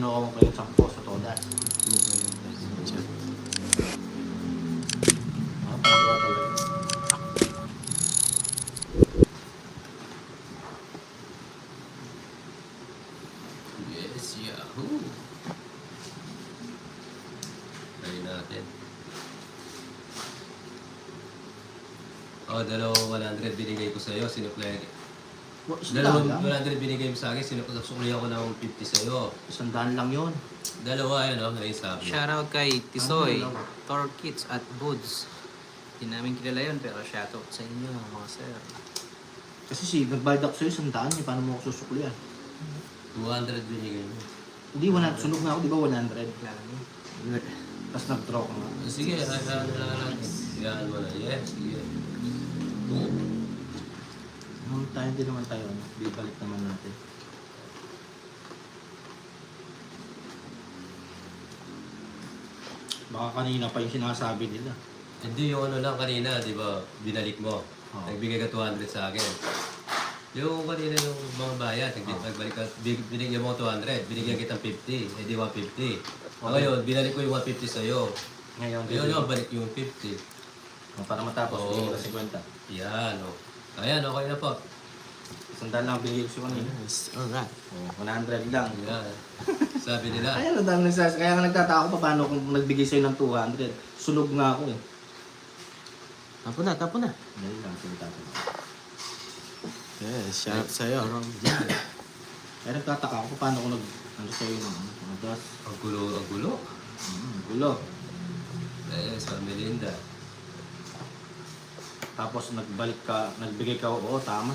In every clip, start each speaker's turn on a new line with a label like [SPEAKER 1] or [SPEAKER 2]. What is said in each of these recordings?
[SPEAKER 1] Kinuha mo kayo 10 sa todas. Pagawa talaga.
[SPEAKER 2] Yes, yahoo! Try natin. Dalawang 100 binigay ko sa'yo, sinuklay. Dalawang 100 binigay mo sa akin, sinukli ako ng 50 sa'yo.
[SPEAKER 1] 100 lang yun.
[SPEAKER 2] Dalawa, yan o, na yung sabi.
[SPEAKER 3] Shoutout kay Tisoy, Torkits at Boods. Hindi namin kilala yun, pero shoutout sa inyo, mga sir.
[SPEAKER 1] Kasi nagbayad ako sa'yo 100 eh. Paano mo ako susuklian?
[SPEAKER 2] 200 binigay mo.
[SPEAKER 1] Hindi, 100. Sunog na ako, di ba 100?
[SPEAKER 3] Lagi.
[SPEAKER 1] Tapos nag-draw ka nga.
[SPEAKER 2] Sige, ano lang natin. Yan mo na. Yes, sige.
[SPEAKER 1] Tayo din naman tayo. Bibalik naman natin. Baka kanina pa yung sinasabi nila.
[SPEAKER 2] Hindi yung ano lang kanina, di ba, binalik mo.
[SPEAKER 1] Oo.
[SPEAKER 2] Nagbigay ka 200 sa akin. Yung kanina yung mga bayad, nagbalik ka, binigyan mo ko 200, binigyan kitang 50, edi 150. Ngayon, binalik ko yung 150 sa'yo.
[SPEAKER 1] Ngayon,
[SPEAKER 2] Ngayon, balik yung 50.
[SPEAKER 1] para matapos,
[SPEAKER 2] Oo.
[SPEAKER 1] bigyan ka 50.
[SPEAKER 2] Yan, o. Ayan, okay na po.
[SPEAKER 1] 100 lang binigay ko sa kanina.
[SPEAKER 3] Alright.
[SPEAKER 1] 100 lang.
[SPEAKER 2] Yan. Sabi nila.
[SPEAKER 1] Kaya ang dami nagsas. Kaya nga nagtataka ko pa paano kung nagbigay sa'yo ng 200. Sunog nga ako eh.
[SPEAKER 3] Tapo na, tapo na.
[SPEAKER 1] Dahil lang, tinatapos.
[SPEAKER 3] Yes, shoutout sa'yo.
[SPEAKER 1] Kaya nagtataka ako pa paano kung ano sa'yo ng dos.
[SPEAKER 2] Ang gulo, ang gulo.
[SPEAKER 1] Gulo.
[SPEAKER 2] Sa Melinda.
[SPEAKER 1] Tapos nagbalik ka, nagbigay ka, oo, tama.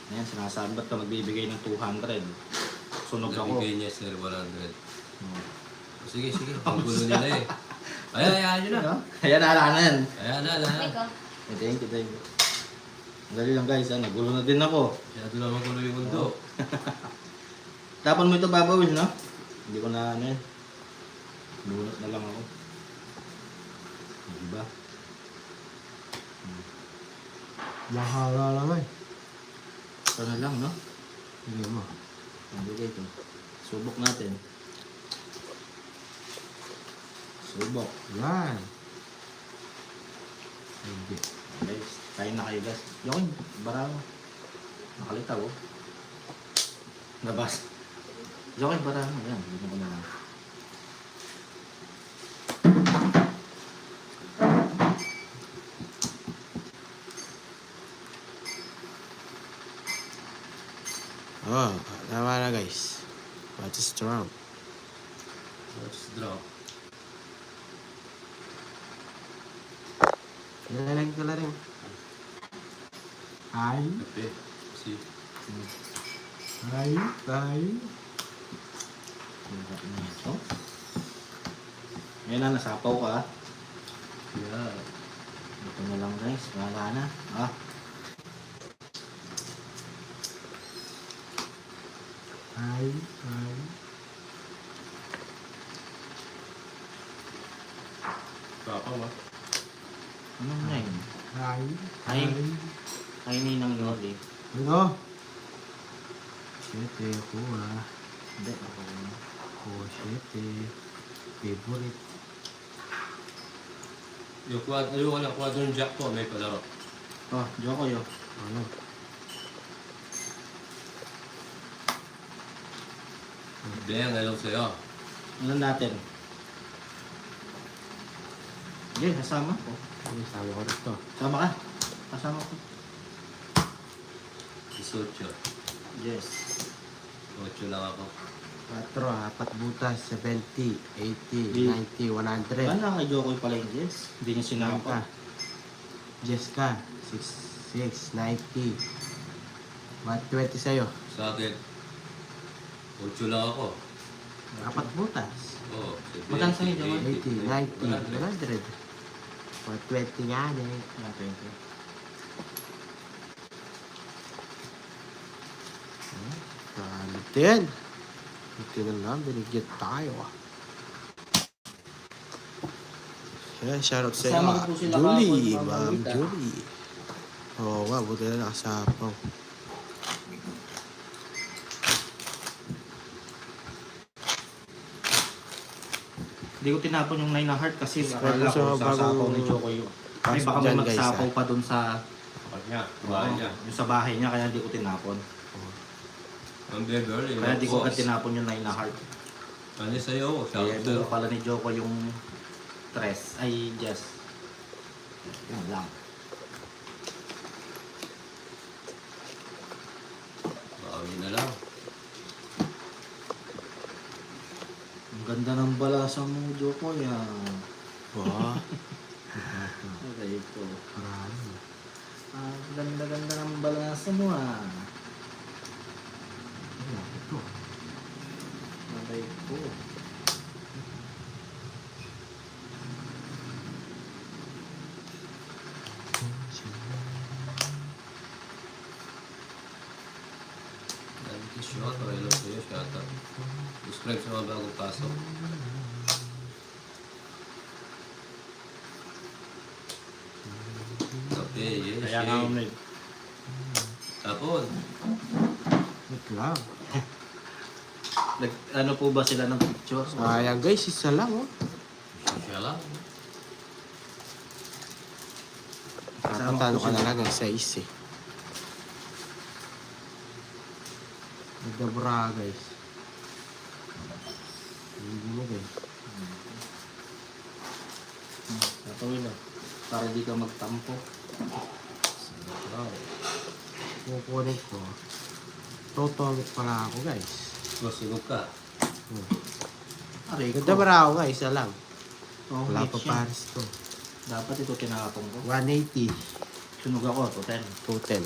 [SPEAKER 1] Ayan, sinasabi ba't ka magbibigay ng 200? Sunog ako.
[SPEAKER 2] Nabigay niya sir 100.
[SPEAKER 1] Hmm.
[SPEAKER 2] Sige, sige. Ang gulo nila eh. Ayan nyo na.
[SPEAKER 1] Ano? Ayan, ala na yan.
[SPEAKER 2] Ayan na, lahat.
[SPEAKER 1] Thank you, thank you. Dali lang guys, nagulo na din ako.
[SPEAKER 2] Kaya doon naman gulo yung mundo.
[SPEAKER 1] Tapon mo ito babawin, no? Hindi ko na ano yan. Bunot na lang ako. Diba?
[SPEAKER 3] Mahala lang eh.
[SPEAKER 1] Ito na lang, no?
[SPEAKER 3] Hindi mo.
[SPEAKER 1] Nabigay ito. Subok natin. Subok.
[SPEAKER 3] Yan. Hindi.
[SPEAKER 1] Guys, kain na kayo guys. Yung barang. Nakalitaw, oh. Nabas. Yung barang. Ayan, hindi ko na lang.
[SPEAKER 3] Oh, tama na guys. What is wrong?
[SPEAKER 2] Let's drop.
[SPEAKER 3] Nilalag ko lang rin. Ay,
[SPEAKER 2] Kape. Si.
[SPEAKER 3] ay, ay.
[SPEAKER 1] Ito. Ngayon na, nasapaw ka.
[SPEAKER 2] Yeah.
[SPEAKER 1] Ito na lang guys. Wala na. Ah.
[SPEAKER 3] Ay, ay.
[SPEAKER 2] Papa mo.
[SPEAKER 1] Ano na yun?
[SPEAKER 3] Ay,
[SPEAKER 1] Ay. Kainin ng lodi.
[SPEAKER 3] Ano? Siyete, kuha.
[SPEAKER 1] Hindi, ako na.
[SPEAKER 3] Kuha, siyete. Favorite.
[SPEAKER 2] Yung quadron jack po, may palaro.
[SPEAKER 1] Oh, Joko yo.
[SPEAKER 3] Ano?
[SPEAKER 2] Beng, alam sa'yo.
[SPEAKER 1] Ano natin? Sige, kasama ko.
[SPEAKER 3] Ano, sabi ko rito.
[SPEAKER 1] Sama ka. Kasama ko.
[SPEAKER 2] 18.
[SPEAKER 1] Yes.
[SPEAKER 2] 8 lang ako.
[SPEAKER 3] 4, apat butas, 70, 80, 90, 100.
[SPEAKER 1] Ano kay Joko pala yung yes? Hindi niya sinapa.
[SPEAKER 3] Jessica, 6, 90. 120 sa'yo.
[SPEAKER 2] Sa akin, 8 lang ako.
[SPEAKER 3] Apat butas.
[SPEAKER 2] Oo.
[SPEAKER 1] Magkano sa'yo, Jamal?
[SPEAKER 3] 80, 90, 100. 120 nga eh.
[SPEAKER 1] Ah, thank you.
[SPEAKER 3] Galit yan. Ito na lang, binigyan tayo ah. Yeah, shoutout sa iyo.
[SPEAKER 1] Kasama ko po sila
[SPEAKER 3] Julie,
[SPEAKER 1] kahapon,
[SPEAKER 3] Ma'am
[SPEAKER 1] Mamita.
[SPEAKER 3] Julie. Oo nga, buti na nakasapaw.
[SPEAKER 1] Hindi ko tinapon yung 9 na heart kasi
[SPEAKER 4] Subscribe
[SPEAKER 1] akala
[SPEAKER 4] sa
[SPEAKER 1] ko sasapaw
[SPEAKER 4] bagong
[SPEAKER 1] ni Choco yun. Ay,
[SPEAKER 4] pasok
[SPEAKER 1] baka may
[SPEAKER 4] dyan, guys,
[SPEAKER 1] magsapaw pa dun sa
[SPEAKER 2] Kapag niya, bahay niya.
[SPEAKER 1] yung sa bahay niya kaya hindi ko tinapon.
[SPEAKER 2] Ang beber, yung
[SPEAKER 1] Kaya hindi ko agad
[SPEAKER 2] boss.
[SPEAKER 1] tinapon yung 9 na heart.
[SPEAKER 2] Ano sa'yo?
[SPEAKER 1] Kaya
[SPEAKER 2] Shout
[SPEAKER 1] buo
[SPEAKER 2] sa'yo.
[SPEAKER 1] pala ni Choco yung tres. Ay, Jess. Yun lang.
[SPEAKER 2] Bawi na lang.
[SPEAKER 1] Ang ganda ng balasa mo, Choco. Yan.
[SPEAKER 4] Wow.
[SPEAKER 1] Aray ko.
[SPEAKER 4] Marami.
[SPEAKER 1] Ang ganda-ganda ng balasa mo, ah.
[SPEAKER 4] Ito.
[SPEAKER 1] Aray ko.
[SPEAKER 2] Dami ko shot. Okay lang sa'yo. Shout out. Subscribe sa mga bagong pasok. Kape, yes.
[SPEAKER 1] Kaya nga
[SPEAKER 2] shake.
[SPEAKER 1] umig.
[SPEAKER 2] Tapon.
[SPEAKER 4] Wait lang.
[SPEAKER 1] Ano po ba sila ng picture?
[SPEAKER 4] Sayang guys, isa lang oh.
[SPEAKER 2] Siya lang.
[SPEAKER 4] Napatalo ka na lang ng 6 eh. Nagdabra guys. Hindi mo guys.
[SPEAKER 1] Tatawin lang. Para di ka magtampo.
[SPEAKER 4] Wow. Kukunin ko. Totoo pala ako guys.
[SPEAKER 2] Sunog ka.
[SPEAKER 1] Aray ko.
[SPEAKER 4] Nagdabra ako guys, isa lang.
[SPEAKER 1] Oh,
[SPEAKER 4] Wala
[SPEAKER 1] hits
[SPEAKER 4] pa
[SPEAKER 1] yan.
[SPEAKER 4] pares to.
[SPEAKER 1] Dapat ito tinapong ko.
[SPEAKER 4] 180.
[SPEAKER 1] Sunog ako, to 10.
[SPEAKER 4] 210.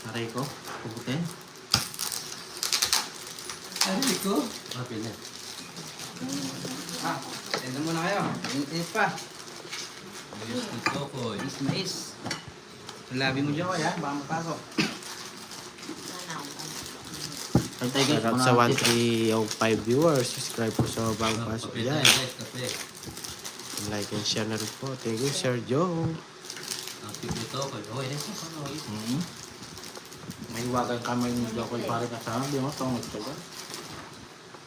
[SPEAKER 1] Aray ko, pugutin.
[SPEAKER 2] Ay, ko. Happy na.
[SPEAKER 3] Ah, senda muna kayo. Init pa.
[SPEAKER 2] Ayos nito ko.
[SPEAKER 3] Mais. Labi mo dyan ko ya, baka mapasok.
[SPEAKER 1] Tay guys,
[SPEAKER 4] Shout out sa 1305 viewers. Subscribe po sa bagong pasok
[SPEAKER 2] Kape
[SPEAKER 4] dyan.
[SPEAKER 2] tayo guys, kape.
[SPEAKER 4] Like and share na rin po. Thank you, Sir Joe.
[SPEAKER 2] Happy nito ko. Okay, next time.
[SPEAKER 1] May hiwagan kami yung Jokoy pare kasama. Di mo, tong ito ba?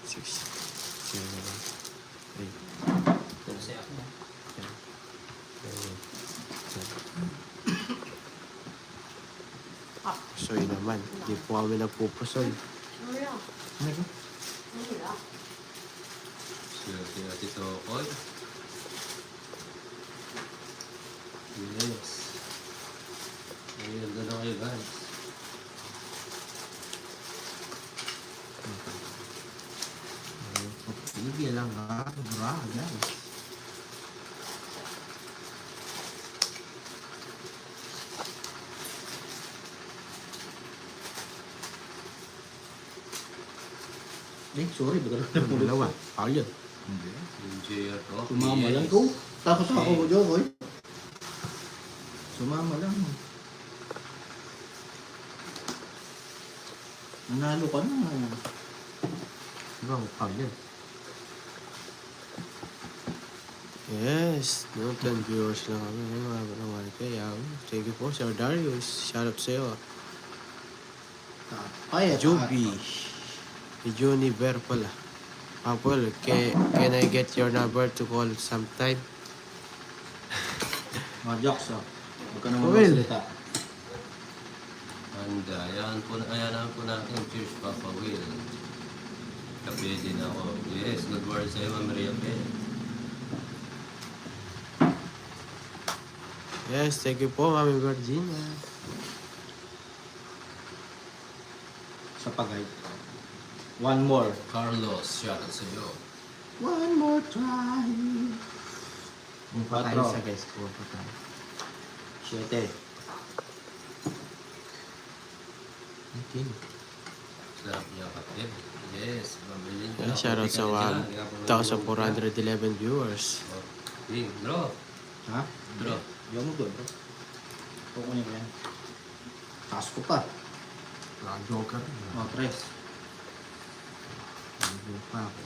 [SPEAKER 4] 6, 7, 8,
[SPEAKER 2] Kasi ako.
[SPEAKER 4] 9, 10. Pusoy naman. Hindi po kami nagpupusoy.
[SPEAKER 2] Sila Tito Koy. Yes. Ayun, doon na kayo guys.
[SPEAKER 4] Sige lang ha. Bra, guys.
[SPEAKER 1] Eh, sorry, bigla na
[SPEAKER 4] Yung dalawa. Ako yun.
[SPEAKER 1] Hindi.
[SPEAKER 2] Yung JR ko.
[SPEAKER 1] Sumama
[SPEAKER 2] Yes.
[SPEAKER 1] lang ko. Tapos ako, Jokoy. Sumama lang. Nanalo ka na.
[SPEAKER 4] Diba, ako yun. Yes, no 10 viewers lang kami. Ay, mga naman kaya. Thank you po, Sir Darius. Shout out sa'yo.
[SPEAKER 1] Ay,
[SPEAKER 4] Joby. Juniver pala. Apple, can I get your number to call sometime?
[SPEAKER 1] Mga jokes, oh. Huwag ka naman
[SPEAKER 4] Will.
[SPEAKER 1] magsalita.
[SPEAKER 2] Handa. Ayan po natin. Cheers, Papa Will. Kape din ako. Yes, good morning sa'yo, Ma'am Maria Pe.
[SPEAKER 4] Yes, thank you po, Mami Virginia.
[SPEAKER 1] Sa pagay. One more.
[SPEAKER 2] Carlos, shout out sa'yo.
[SPEAKER 1] One more try.
[SPEAKER 4] Kung pa tayo sa guys, kung pa tayo.
[SPEAKER 1] 7.
[SPEAKER 4] Okay.
[SPEAKER 2] Sarap niya kape. Yes, mabili niya.
[SPEAKER 4] Yeah, shout out sa 1,411 viewers.
[SPEAKER 2] Ding, bro.
[SPEAKER 1] Ha?
[SPEAKER 2] Bro.
[SPEAKER 1] Yung mo doon, bro. Kukunin ko yan. Taas ko pa.
[SPEAKER 4] Joker.
[SPEAKER 1] Oh, tres.
[SPEAKER 4] Hindi pa ako.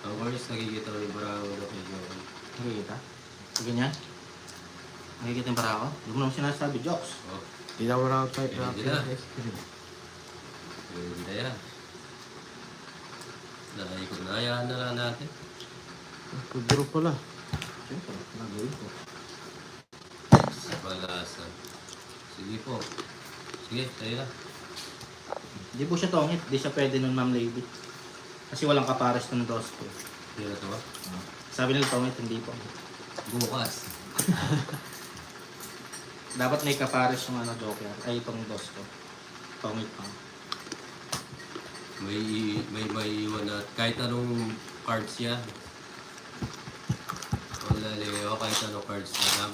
[SPEAKER 2] Ang worst, nakikita ko yung Bravo na kay Joel.
[SPEAKER 1] Nakikita? Sa ganyan? Nakikita yung para ako? Hindi mo naman sinasabi, jokes.
[SPEAKER 2] Oh,
[SPEAKER 4] Hindi na mo na ako type na
[SPEAKER 2] Hindi na.
[SPEAKER 4] ice cream.
[SPEAKER 2] pwede na yan. Naikot na. Hayaan na lang natin.
[SPEAKER 4] Pudro pala.
[SPEAKER 1] Siyempre, nagawin ko.
[SPEAKER 2] Balasa. Sige po. Sige, tayo na.
[SPEAKER 1] Hindi po siya tongit. Hindi siya pwede nun, Ma'am Lady. Kasi walang kapares ng dos ko.
[SPEAKER 2] Hindi na to ba?
[SPEAKER 1] Sabi nila tongit, hindi po.
[SPEAKER 2] Bukas.
[SPEAKER 1] Dapat may kapares yung ano, joker. Ay, itong dos ko. Tongit pa.
[SPEAKER 2] May iwan na kahit anong cards yan. Wala Leo, kahit anong cards na lang.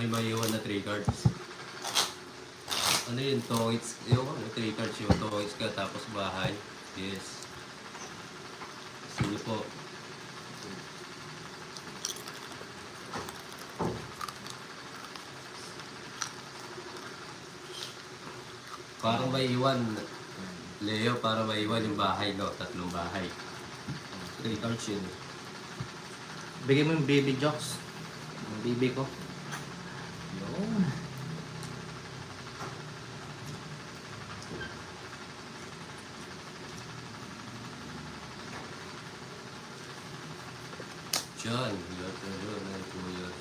[SPEAKER 2] May iwan na 3 cards. Ano yun, tongits? Yung 3 cards yung tongits ka tapos bahay. Yes. Sige po. Parang may iwan, Leo, para may iwan yung bahay, no? 3 bahay. 3 cards yun.
[SPEAKER 1] Bigay mo yung baby jocks. Yung baby ko. Yun.
[SPEAKER 2] Diyan, yun, ay po yun.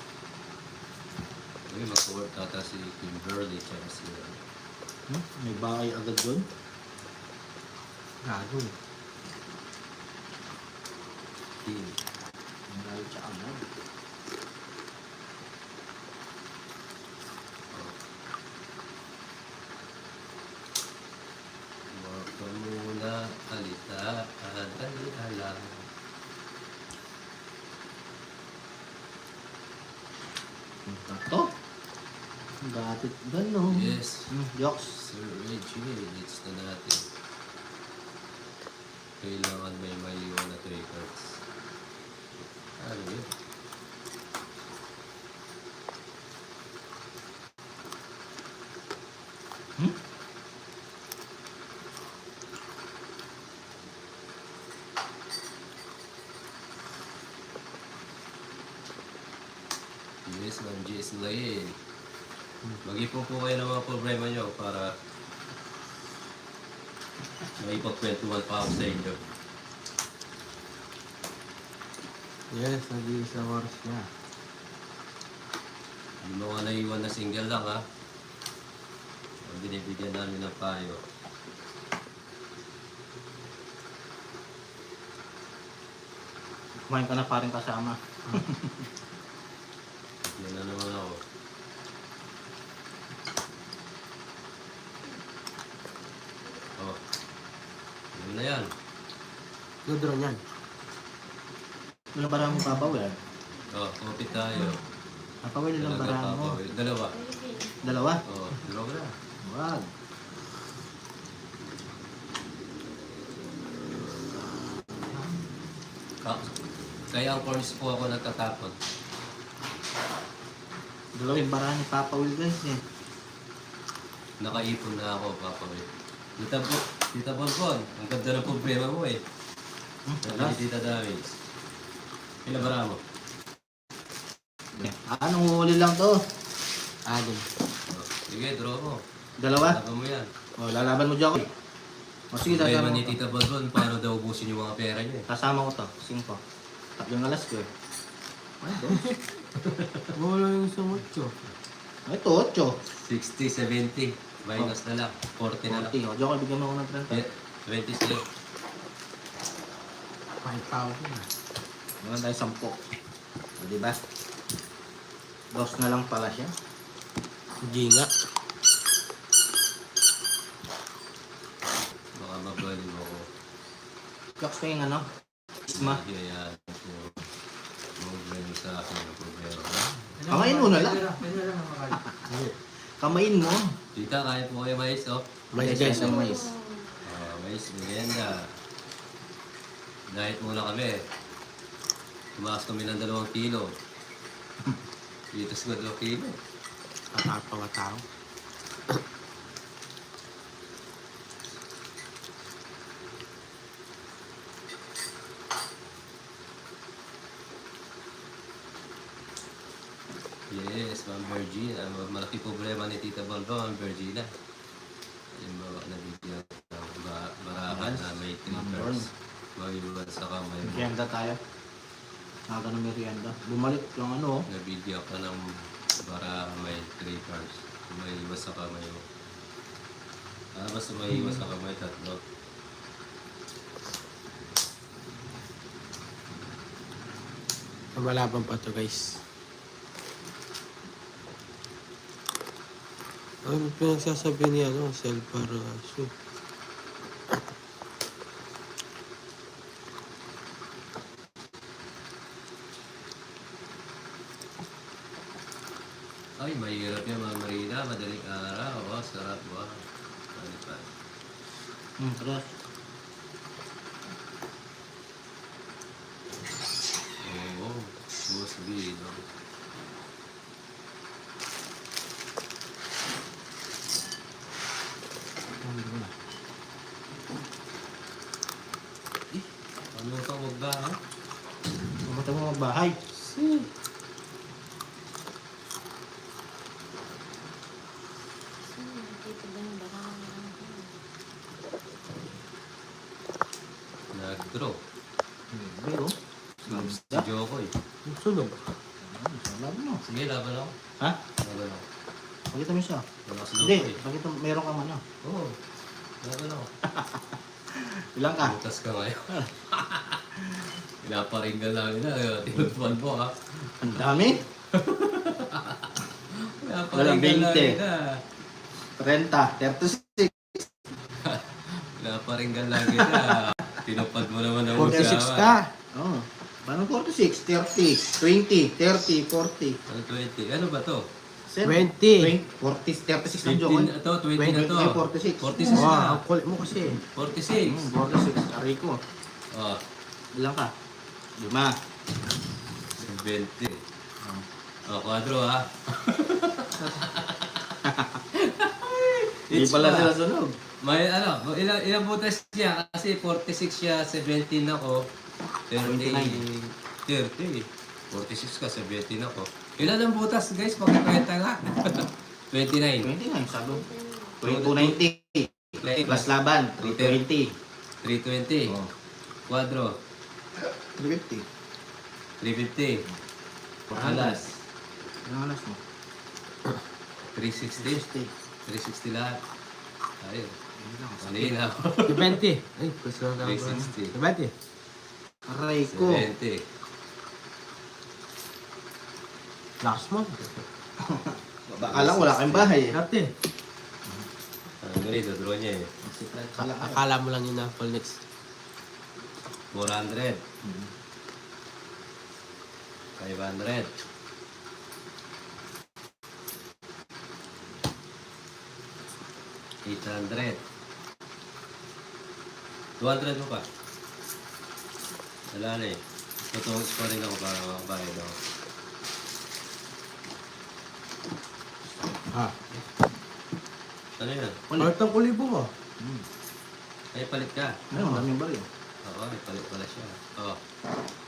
[SPEAKER 2] Uy, mag-work tata si Kimberly, tsaka si...
[SPEAKER 1] May bahay agad doon.
[SPEAKER 3] Gago.
[SPEAKER 2] Team.
[SPEAKER 1] May bahay siya agad.
[SPEAKER 2] Huwag ka muna alita, dali-ala.
[SPEAKER 1] Ito. Gatit gano'n.
[SPEAKER 2] Yes.
[SPEAKER 1] Jocks.
[SPEAKER 2] Sir Reggie, needs na natin. Kailangan may maiwan na 3 cards. Ano yun? Yes, Ma'am Jess Lane. Mag-ipon po kayo ng mga problema nyo para maipagkwentuhan pa ako sa inyo.
[SPEAKER 4] Yes, nag-iisa oras na.
[SPEAKER 2] Yung mga naiwan na single lang ha. Ang binibigyan namin ng payo.
[SPEAKER 1] Kumain ka na pa rin kasama.
[SPEAKER 2] Yan na naman ako. Oh. Yun na yan.
[SPEAKER 4] Good draw niyan.
[SPEAKER 1] Wala barang mo papawin.
[SPEAKER 2] Oh, kopit tayo.
[SPEAKER 1] Papawin lang
[SPEAKER 2] Talaga
[SPEAKER 1] barang mo.
[SPEAKER 2] papawid. Dalawa.
[SPEAKER 1] Dalawa?
[SPEAKER 2] Oh, dalawa na.
[SPEAKER 1] Wag.
[SPEAKER 2] Kaya ang corns po ako nagtatapon.
[SPEAKER 1] Dalawa yung barang ni Papa Will guys eh.
[SPEAKER 2] Nakaipon na ako, papawid. Tita Bonbon, ang ganda ng problema mo eh. Sabi ni Tita Damis. Pinabara mo.
[SPEAKER 1] Anong huli lang to?
[SPEAKER 4] Anim.
[SPEAKER 2] Oh, sige, draw mo.
[SPEAKER 1] Dalawa?
[SPEAKER 2] Laban mo yan.
[SPEAKER 1] O, lalaban mo dyan ako. O sige,
[SPEAKER 2] Problema
[SPEAKER 1] sasama
[SPEAKER 2] ni
[SPEAKER 1] ko to.
[SPEAKER 2] Tita Bonbon, paano daw ubusin yung mga pera niya eh.
[SPEAKER 1] Kasama ko to. 5. Tatlong alas ko eh. Ay, dos.
[SPEAKER 4] Wala yung isang 8.
[SPEAKER 1] Ay, ito, 8.
[SPEAKER 2] 60, 70. Minus na lang. 40 na lang.
[SPEAKER 1] 40. O, diyan ko bigyan mo ako ng 30.
[SPEAKER 2] Yeah, 20 sila.
[SPEAKER 4] 5,000 na.
[SPEAKER 1] Meron tayo 10. O, diba? Dos na lang pala siya.
[SPEAKER 4] Ginga.
[SPEAKER 2] Baka mabalin mo ko.
[SPEAKER 1] Jocks pa yung ano? Isma.
[SPEAKER 2] Hayaan ko. Problema sa akin ng problema.
[SPEAKER 1] Kamain mo na lang. Kamain mo.
[SPEAKER 2] Tita, kaya po kayo mais, oh.
[SPEAKER 4] Mais guys.
[SPEAKER 1] Ng mais.
[SPEAKER 2] Mais, merienda. Diet muna kami. Tumakas kami ng 2 kilo. Pitas ko 2 kilo.
[SPEAKER 4] Katapang nga tao.
[SPEAKER 2] Yes, Ma'am Virginia. Malaki problema ni Tita Bonbon, Ma'am Virginia. Yung mga nabigyan ng na may 3
[SPEAKER 1] Number.
[SPEAKER 2] cards. Mag-iwan sa kamay mo.
[SPEAKER 1] Merienda tayo. Naga ng merienda. Bumalik yung ano.
[SPEAKER 2] Nabigyan ka ng para may 3 cards. May iwas sa kamay mo. Basta may iwas sa kamay, tatlo.
[SPEAKER 4] Malaban pa to guys. Ano pinagsasabi ni ano, Selvaraso?
[SPEAKER 2] Ay, mahirap yan mga Marina. Madaling araw. Oh, sarap ba? Ano pa?
[SPEAKER 1] Tres.
[SPEAKER 2] Oo. Buwas sabihin, no? Ano ka wag ba, ha?
[SPEAKER 1] Pumunta mo magbahay.
[SPEAKER 2] Nag-draw.
[SPEAKER 1] Pero,
[SPEAKER 2] Si Jokoy.
[SPEAKER 4] Sunog.
[SPEAKER 1] laban mo.
[SPEAKER 2] Sige, laban ako.
[SPEAKER 1] Ha?
[SPEAKER 2] Laban ako.
[SPEAKER 1] Pakita mo siya.
[SPEAKER 2] Wala si
[SPEAKER 1] Hindi,
[SPEAKER 2] Jokoy.
[SPEAKER 1] pakita mo. Meron kang ano.
[SPEAKER 2] Oo. Laban ako.
[SPEAKER 1] Ilang ka?
[SPEAKER 2] Butas ka ngayon. Pinaparinggan namin na. Tinutwan mo, ha?
[SPEAKER 1] Ang dami.
[SPEAKER 2] Pinaparinggan
[SPEAKER 1] 20.
[SPEAKER 2] namin na.
[SPEAKER 1] 30, 36.
[SPEAKER 2] Pinaparinggan lagi na. Tinupad mo naman ang
[SPEAKER 4] 46
[SPEAKER 2] usawa.
[SPEAKER 4] ka.
[SPEAKER 1] Oh. Paano 46? 30, 20, 30, 40.
[SPEAKER 2] Ano 20? Ano ba to?
[SPEAKER 4] 20.
[SPEAKER 1] 40, 36 ng Jokoy.
[SPEAKER 2] 15 na to, 20 na to.
[SPEAKER 1] 46.
[SPEAKER 2] 46
[SPEAKER 4] Wow,
[SPEAKER 2] na.
[SPEAKER 4] ang kulit mo kasi.
[SPEAKER 2] 46.
[SPEAKER 1] 46. Aray ko.
[SPEAKER 2] Oh,
[SPEAKER 1] Ilang ka? 5.
[SPEAKER 2] 20. Oh, kwadro, ha?
[SPEAKER 1] Hindi
[SPEAKER 2] It's
[SPEAKER 1] pala
[SPEAKER 2] fun.
[SPEAKER 1] sila sunog.
[SPEAKER 2] May ano, ilang butas niya? Kasi 46 siya, 17 ako. 30. 30. 46 ka, 17 ako. Ilan ang butas, guys? Pagkakwenta nga. 29.
[SPEAKER 1] 29, sabi. 290. Plus laban, 320.
[SPEAKER 2] 320.
[SPEAKER 1] Oh.
[SPEAKER 2] Kwadro.
[SPEAKER 1] 350.
[SPEAKER 2] 350. Alas.
[SPEAKER 1] Ilang alas mo?
[SPEAKER 2] 360. 360 lahat. Ayun. Mali na ako.
[SPEAKER 4] 20. Ay, gusto na
[SPEAKER 2] 360.
[SPEAKER 4] 20.
[SPEAKER 1] Aray ko.
[SPEAKER 2] 70.
[SPEAKER 4] Lakas mo.
[SPEAKER 1] Akala ko wala kayong bahay.
[SPEAKER 4] 30.
[SPEAKER 2] Ang ganito, draw niya eh.
[SPEAKER 4] Akala mo lang yun na full next.
[SPEAKER 2] 400. 500. 800. 200 mo pa. Wala na eh. Tutuwag pa rin ako para makabayad ako.
[SPEAKER 4] Ah.
[SPEAKER 2] Ano yan?
[SPEAKER 4] Partang kulibo mo.
[SPEAKER 2] Ay, palit ka.
[SPEAKER 1] Ayun, daming baril.
[SPEAKER 2] Oo, may palit pala siya. Oo.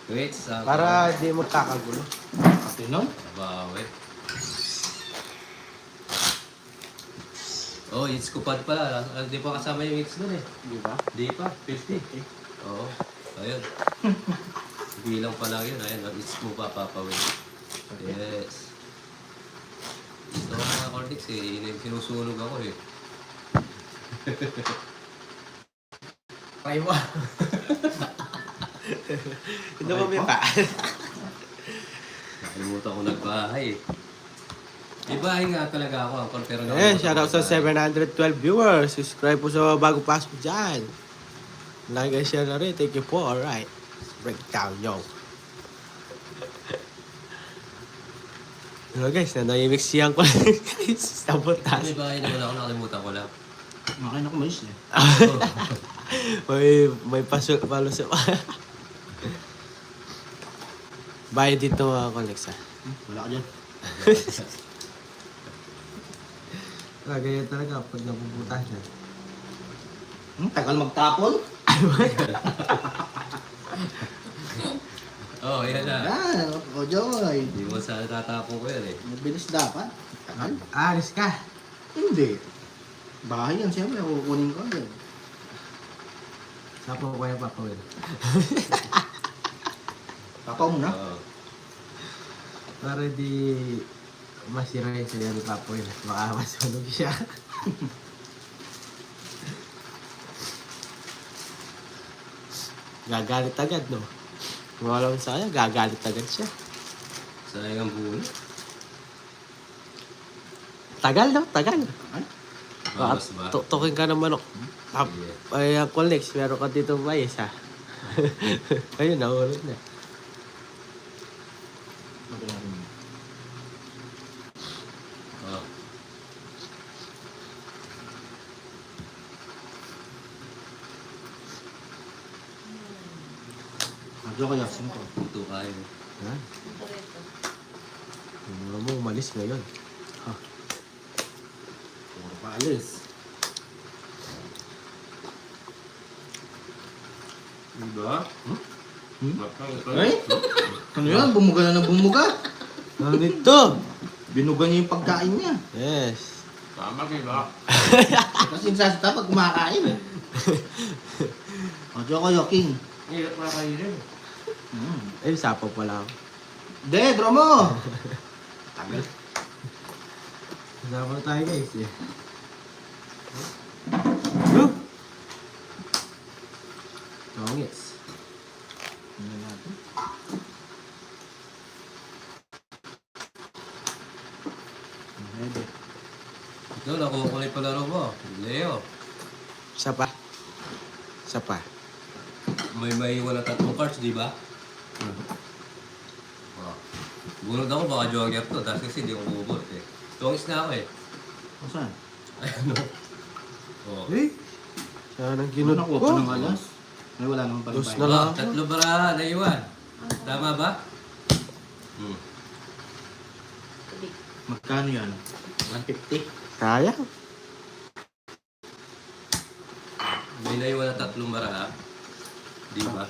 [SPEAKER 2] Wait, sa...
[SPEAKER 4] Para di magkakagulo.
[SPEAKER 1] Pati nun?
[SPEAKER 2] Bawi. Oh, it's kupad pala. Di pa kasama yung mix doon eh.
[SPEAKER 1] Di ba?
[SPEAKER 2] Di pa, 50. Oo. Ayun. Bilang pa lang yun. Ayun, it's mo pa papawin. Yes. Gusto ko mga Cortex eh. Sinusunog ako eh.
[SPEAKER 4] Try mo. Hindi mo may pa.
[SPEAKER 2] Nakalimutan ko nagbahay eh. Ibahay nga talaga ako. Ang pero
[SPEAKER 4] Eh, shoutout sa 712 viewers. Subscribe po sa bago pasok dyan. Like and share na rin. Thank you po. Alright. Breakdown, yo. Hello guys, nanayimik siyang ko lang guys. Sabotas.
[SPEAKER 2] May bahay naman ako. Nakalimutan ko lang.
[SPEAKER 1] Makain ako malis eh.
[SPEAKER 4] may palos pa. Bayad dito mga Conex ha.
[SPEAKER 1] Wala ka dyan.
[SPEAKER 4] Ganyan talaga pag napuputas na.
[SPEAKER 1] Tagal magtapon.
[SPEAKER 2] Oh, yan na.
[SPEAKER 1] Yan, o Joy.
[SPEAKER 2] Hindi mo sana tatapon ko yan eh.
[SPEAKER 1] Mabilis dapat. Tagal.
[SPEAKER 4] Alis ka.
[SPEAKER 1] Hindi. Bahay yan, siyempre. Kukunin ko yan.
[SPEAKER 4] Sapo ko yung papawin.
[SPEAKER 1] Papa mo na.
[SPEAKER 2] Oo.
[SPEAKER 4] Para di masira yung sayo ni papawin. Baka masunog siya. Gagalit agad, no? Kung walang saya, gagalit agad siya.
[SPEAKER 2] Sayang ang bulo.
[SPEAKER 4] Tagal, no? Tagal.
[SPEAKER 2] Bawas ba?
[SPEAKER 4] Tukin ka ng manok.
[SPEAKER 2] Sige.
[SPEAKER 4] Ay, ang Colex, meron ka dito bayis, ha? Ayun, nahulog na.
[SPEAKER 2] Oh.
[SPEAKER 1] Medyo kaya, sino ko?
[SPEAKER 2] Puto kayo.
[SPEAKER 4] Ha? Ano mo, umalis ngayon. Ha?
[SPEAKER 1] Puro pa alis.
[SPEAKER 2] Diba?
[SPEAKER 1] Ay? Ano yan? Bumuga na ng bumuga.
[SPEAKER 4] Ano nito?
[SPEAKER 1] Binuga niya yung pagkain niya.
[SPEAKER 4] Yes.
[SPEAKER 2] Tama diba?
[SPEAKER 1] Kasi sasita pag kumakain eh. Medyo kayo, King.
[SPEAKER 2] Hirap na kayo rin.
[SPEAKER 4] Ay, sapo pala ako.
[SPEAKER 1] De, draw mo! Tagal.
[SPEAKER 4] Sapo tayo, guys, eh. Huh? Tongits.
[SPEAKER 1] Ano natin? Pwede.
[SPEAKER 2] Ito, nakukulay pa laro mo. Leo.
[SPEAKER 4] Isa pa. Isa pa.
[SPEAKER 2] May wala tatlong cards, di ba? Oh. Bunod ako, baka jogger to. Dahil kasi di ko bubot eh. Tungis na ako eh.
[SPEAKER 1] O saan?
[SPEAKER 2] Ano? Oh.
[SPEAKER 4] Eh? Saan ang
[SPEAKER 1] Ano
[SPEAKER 4] ginod
[SPEAKER 1] nakuha
[SPEAKER 4] ko?
[SPEAKER 1] pa ng alas? Ay, wala naman pala
[SPEAKER 4] Dos
[SPEAKER 1] bayad.
[SPEAKER 4] na lang.
[SPEAKER 2] Oh, tatlo baraha, naiwan. Tama ba?
[SPEAKER 1] Magkano yan? 150?
[SPEAKER 4] Kaya?
[SPEAKER 2] May naiwan na tatlong baraha. Di ba?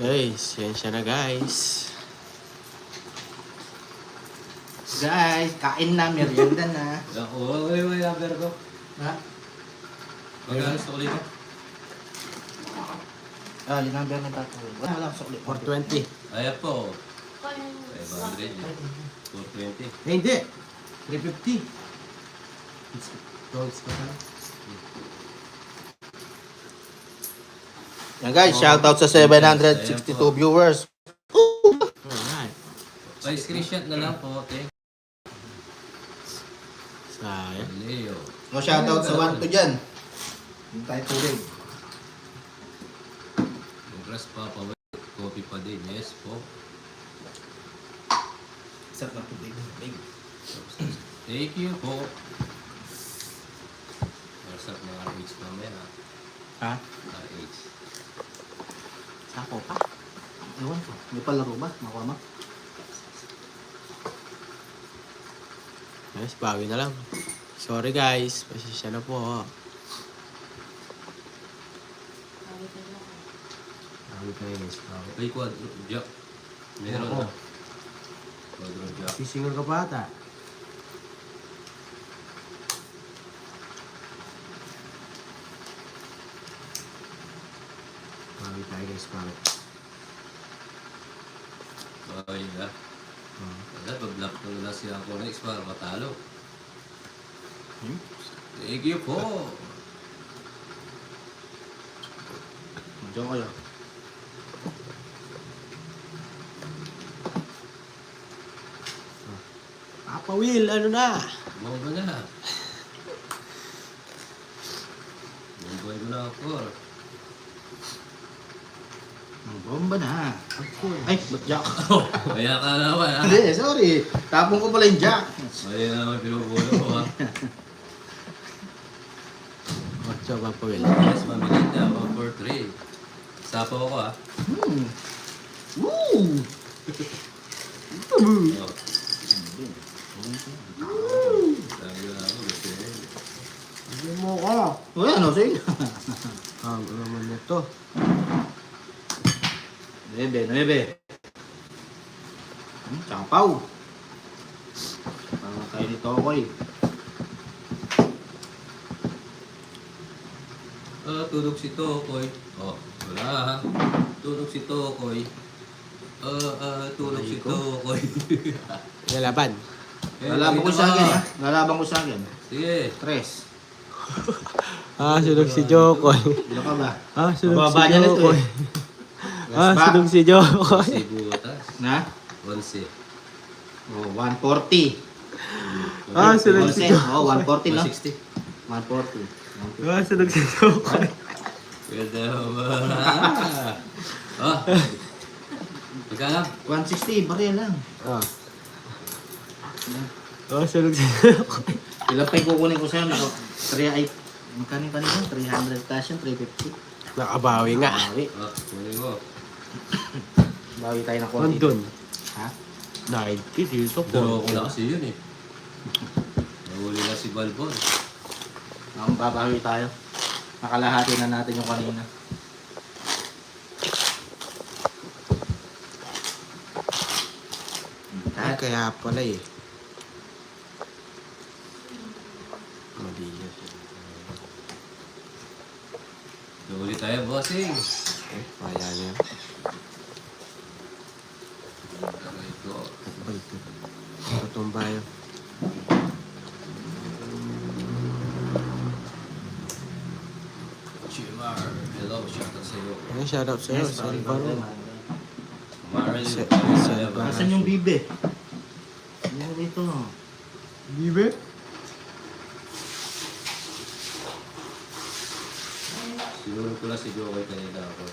[SPEAKER 4] Hey, siyensya na, guys.
[SPEAKER 1] Guys, kain na, merienda na.
[SPEAKER 2] Oo, may number ko.
[SPEAKER 1] Ha?
[SPEAKER 2] Magkano sa ulit?
[SPEAKER 1] Ah, yung number ng tato. Wala lang sa ulit.
[SPEAKER 4] 420.
[SPEAKER 2] Ayan po. 500 yun. 420.
[SPEAKER 4] Eh, hindi. 350. Tongits pa tayo.
[SPEAKER 1] Yan guys, shoutout sa 762 viewers.
[SPEAKER 4] Alright.
[SPEAKER 2] Pa-screenshot na lang po, okay?
[SPEAKER 4] Sayang.
[SPEAKER 2] Leo.
[SPEAKER 1] O shoutout sa 1 to dyan. Yung tayo tuloy.
[SPEAKER 2] Congrats Papa Will. Copy pa din. Yes po.
[SPEAKER 1] Sarap na tubig.
[SPEAKER 2] Thank you po. Masarap ng RH mamaya.
[SPEAKER 1] Ha?
[SPEAKER 2] RH.
[SPEAKER 1] Sako pa. Ewan ko. May palaro ba? Makuha mo?
[SPEAKER 4] Guys, bawi na lang. Sorry, guys. Pasensya na po. Bawi tayo, guys. Bawi.
[SPEAKER 2] Ay, quadro. Jack. Meron
[SPEAKER 4] Oo.
[SPEAKER 2] na. Quadro Jack.
[SPEAKER 4] Sisingal ka pa ata. Bawi tayo, guys. Bawi.
[SPEAKER 2] Okay na. Wala, pag-block ko na lang siya ako next para matalo. Thank you po.
[SPEAKER 1] Diyan kayo.
[SPEAKER 4] Papa Will, ano na?
[SPEAKER 2] Bomba na. Bomboy mo na ako.
[SPEAKER 1] Ang bomba na. Ay, ba't jack?
[SPEAKER 2] Kaya ka naman ha.
[SPEAKER 1] Hindi, sorry. Tapong ko pala yung jack.
[SPEAKER 2] Mali na naman pinupulo ko ha.
[SPEAKER 4] What's up, Papa Will?
[SPEAKER 2] Yes, mamilinda. 1 for 3. Sapaw ako ha.
[SPEAKER 1] Woo!
[SPEAKER 2] Oh. Sabi ko na ako. Gusto niya.
[SPEAKER 4] Hindi mo ko.
[SPEAKER 1] Uy, ano, sige.
[SPEAKER 4] Ano naman ito?
[SPEAKER 1] 9. Sampaw. Para kayo nito ako eh.
[SPEAKER 2] Tulog si Tokoy. Oh, wala ha. Tulog si Tokoy. Tulog si Tokoy.
[SPEAKER 4] Lalaban.
[SPEAKER 1] Lalaban ko sa akin, ha? Lalaban ko sa akin.
[SPEAKER 2] Sige.
[SPEAKER 1] Tres.
[SPEAKER 4] Sunog si Jokoy.
[SPEAKER 1] Ilan ka ba?
[SPEAKER 4] Sunog si
[SPEAKER 1] Mababa niya nito
[SPEAKER 4] Jokoy.
[SPEAKER 1] Last back.
[SPEAKER 4] Sunog si Jokoy.
[SPEAKER 2] Si butas.
[SPEAKER 1] Na?
[SPEAKER 2] 11.
[SPEAKER 1] Oh, 140.
[SPEAKER 4] Sunog si Jokoy.
[SPEAKER 1] Oh, 140 no?
[SPEAKER 2] 160.
[SPEAKER 1] 140.
[SPEAKER 4] Sunog si Jokoy.
[SPEAKER 2] Pwede ba? Magkano?
[SPEAKER 1] 160, barya lang.
[SPEAKER 4] Sunog si Jokoy.
[SPEAKER 1] Ilan pa yung kukunin ko sa'yo? Magkano yung kanina? 300 cash yan, 350.
[SPEAKER 4] Nakabawi nga.
[SPEAKER 1] Bawi.
[SPEAKER 2] Kunin mo.
[SPEAKER 1] Bawi tayo ng konti.
[SPEAKER 4] Andun.
[SPEAKER 1] Ha?
[SPEAKER 4] 90 dito
[SPEAKER 2] Dalawa ko
[SPEAKER 4] po.
[SPEAKER 2] na kasi yun eh. Nahuli na si Balbon.
[SPEAKER 1] Babawi tayo. Nakalahati na natin yung kanina.
[SPEAKER 4] Kaya pala eh. Mali yun.
[SPEAKER 2] Nahuli tayo, bossing.
[SPEAKER 4] Kaya niya.
[SPEAKER 2] Aray ko.
[SPEAKER 4] Ba ito? Tutumba yun.
[SPEAKER 2] Chimar. Hello, shoutout sa'yo.
[SPEAKER 4] Shoutout sa'yo. Salvaro.
[SPEAKER 2] Marilyn.
[SPEAKER 4] Salvaro.
[SPEAKER 1] Nasaan yung bibe? Ano dito?
[SPEAKER 4] Bibe?
[SPEAKER 2] Sinulog ko lang si Jokoy kanina ako.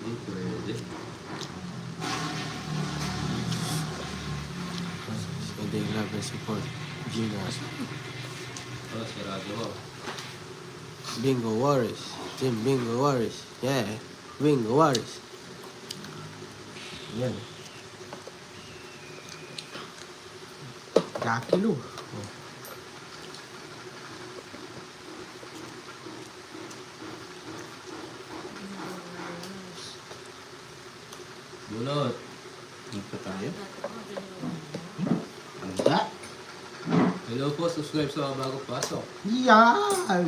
[SPEAKER 2] Hindi pwede.
[SPEAKER 4] Hindi love and support. Gigas.
[SPEAKER 2] Sarado mo.
[SPEAKER 4] Bingo Warriors. Team Bingo Warriors. Yeah. Bingo Warriors. Yan. Kakilo.
[SPEAKER 2] Bunot.
[SPEAKER 1] Dito tayo. Ano ba?
[SPEAKER 2] Hello po, subscribe sa bago pasok.
[SPEAKER 4] Yan!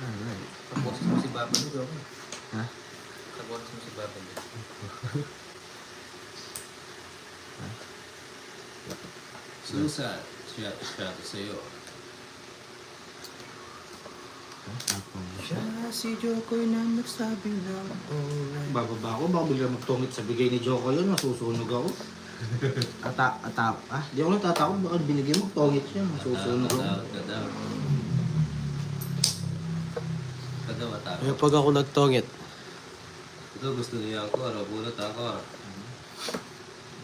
[SPEAKER 3] Alright. Tapos mo si Baba ni Jokoy.
[SPEAKER 4] Ha?
[SPEAKER 3] Tapos mo si Baba ni.
[SPEAKER 2] Susan, shout sa'yo.
[SPEAKER 3] Siya si Jokoy na nagsabi ng alright.
[SPEAKER 1] Bababa ako, baka bigla magtungit sa bigay ni Joko yun, masusunog ako.
[SPEAKER 4] Atap.
[SPEAKER 1] Di ako natatakot, baka binigyan mo, tungit siya, masusunog ako.
[SPEAKER 2] Kadaw.
[SPEAKER 4] Eh, pag ako nagtongit,
[SPEAKER 2] Ito gusto niya ako, bunot ako.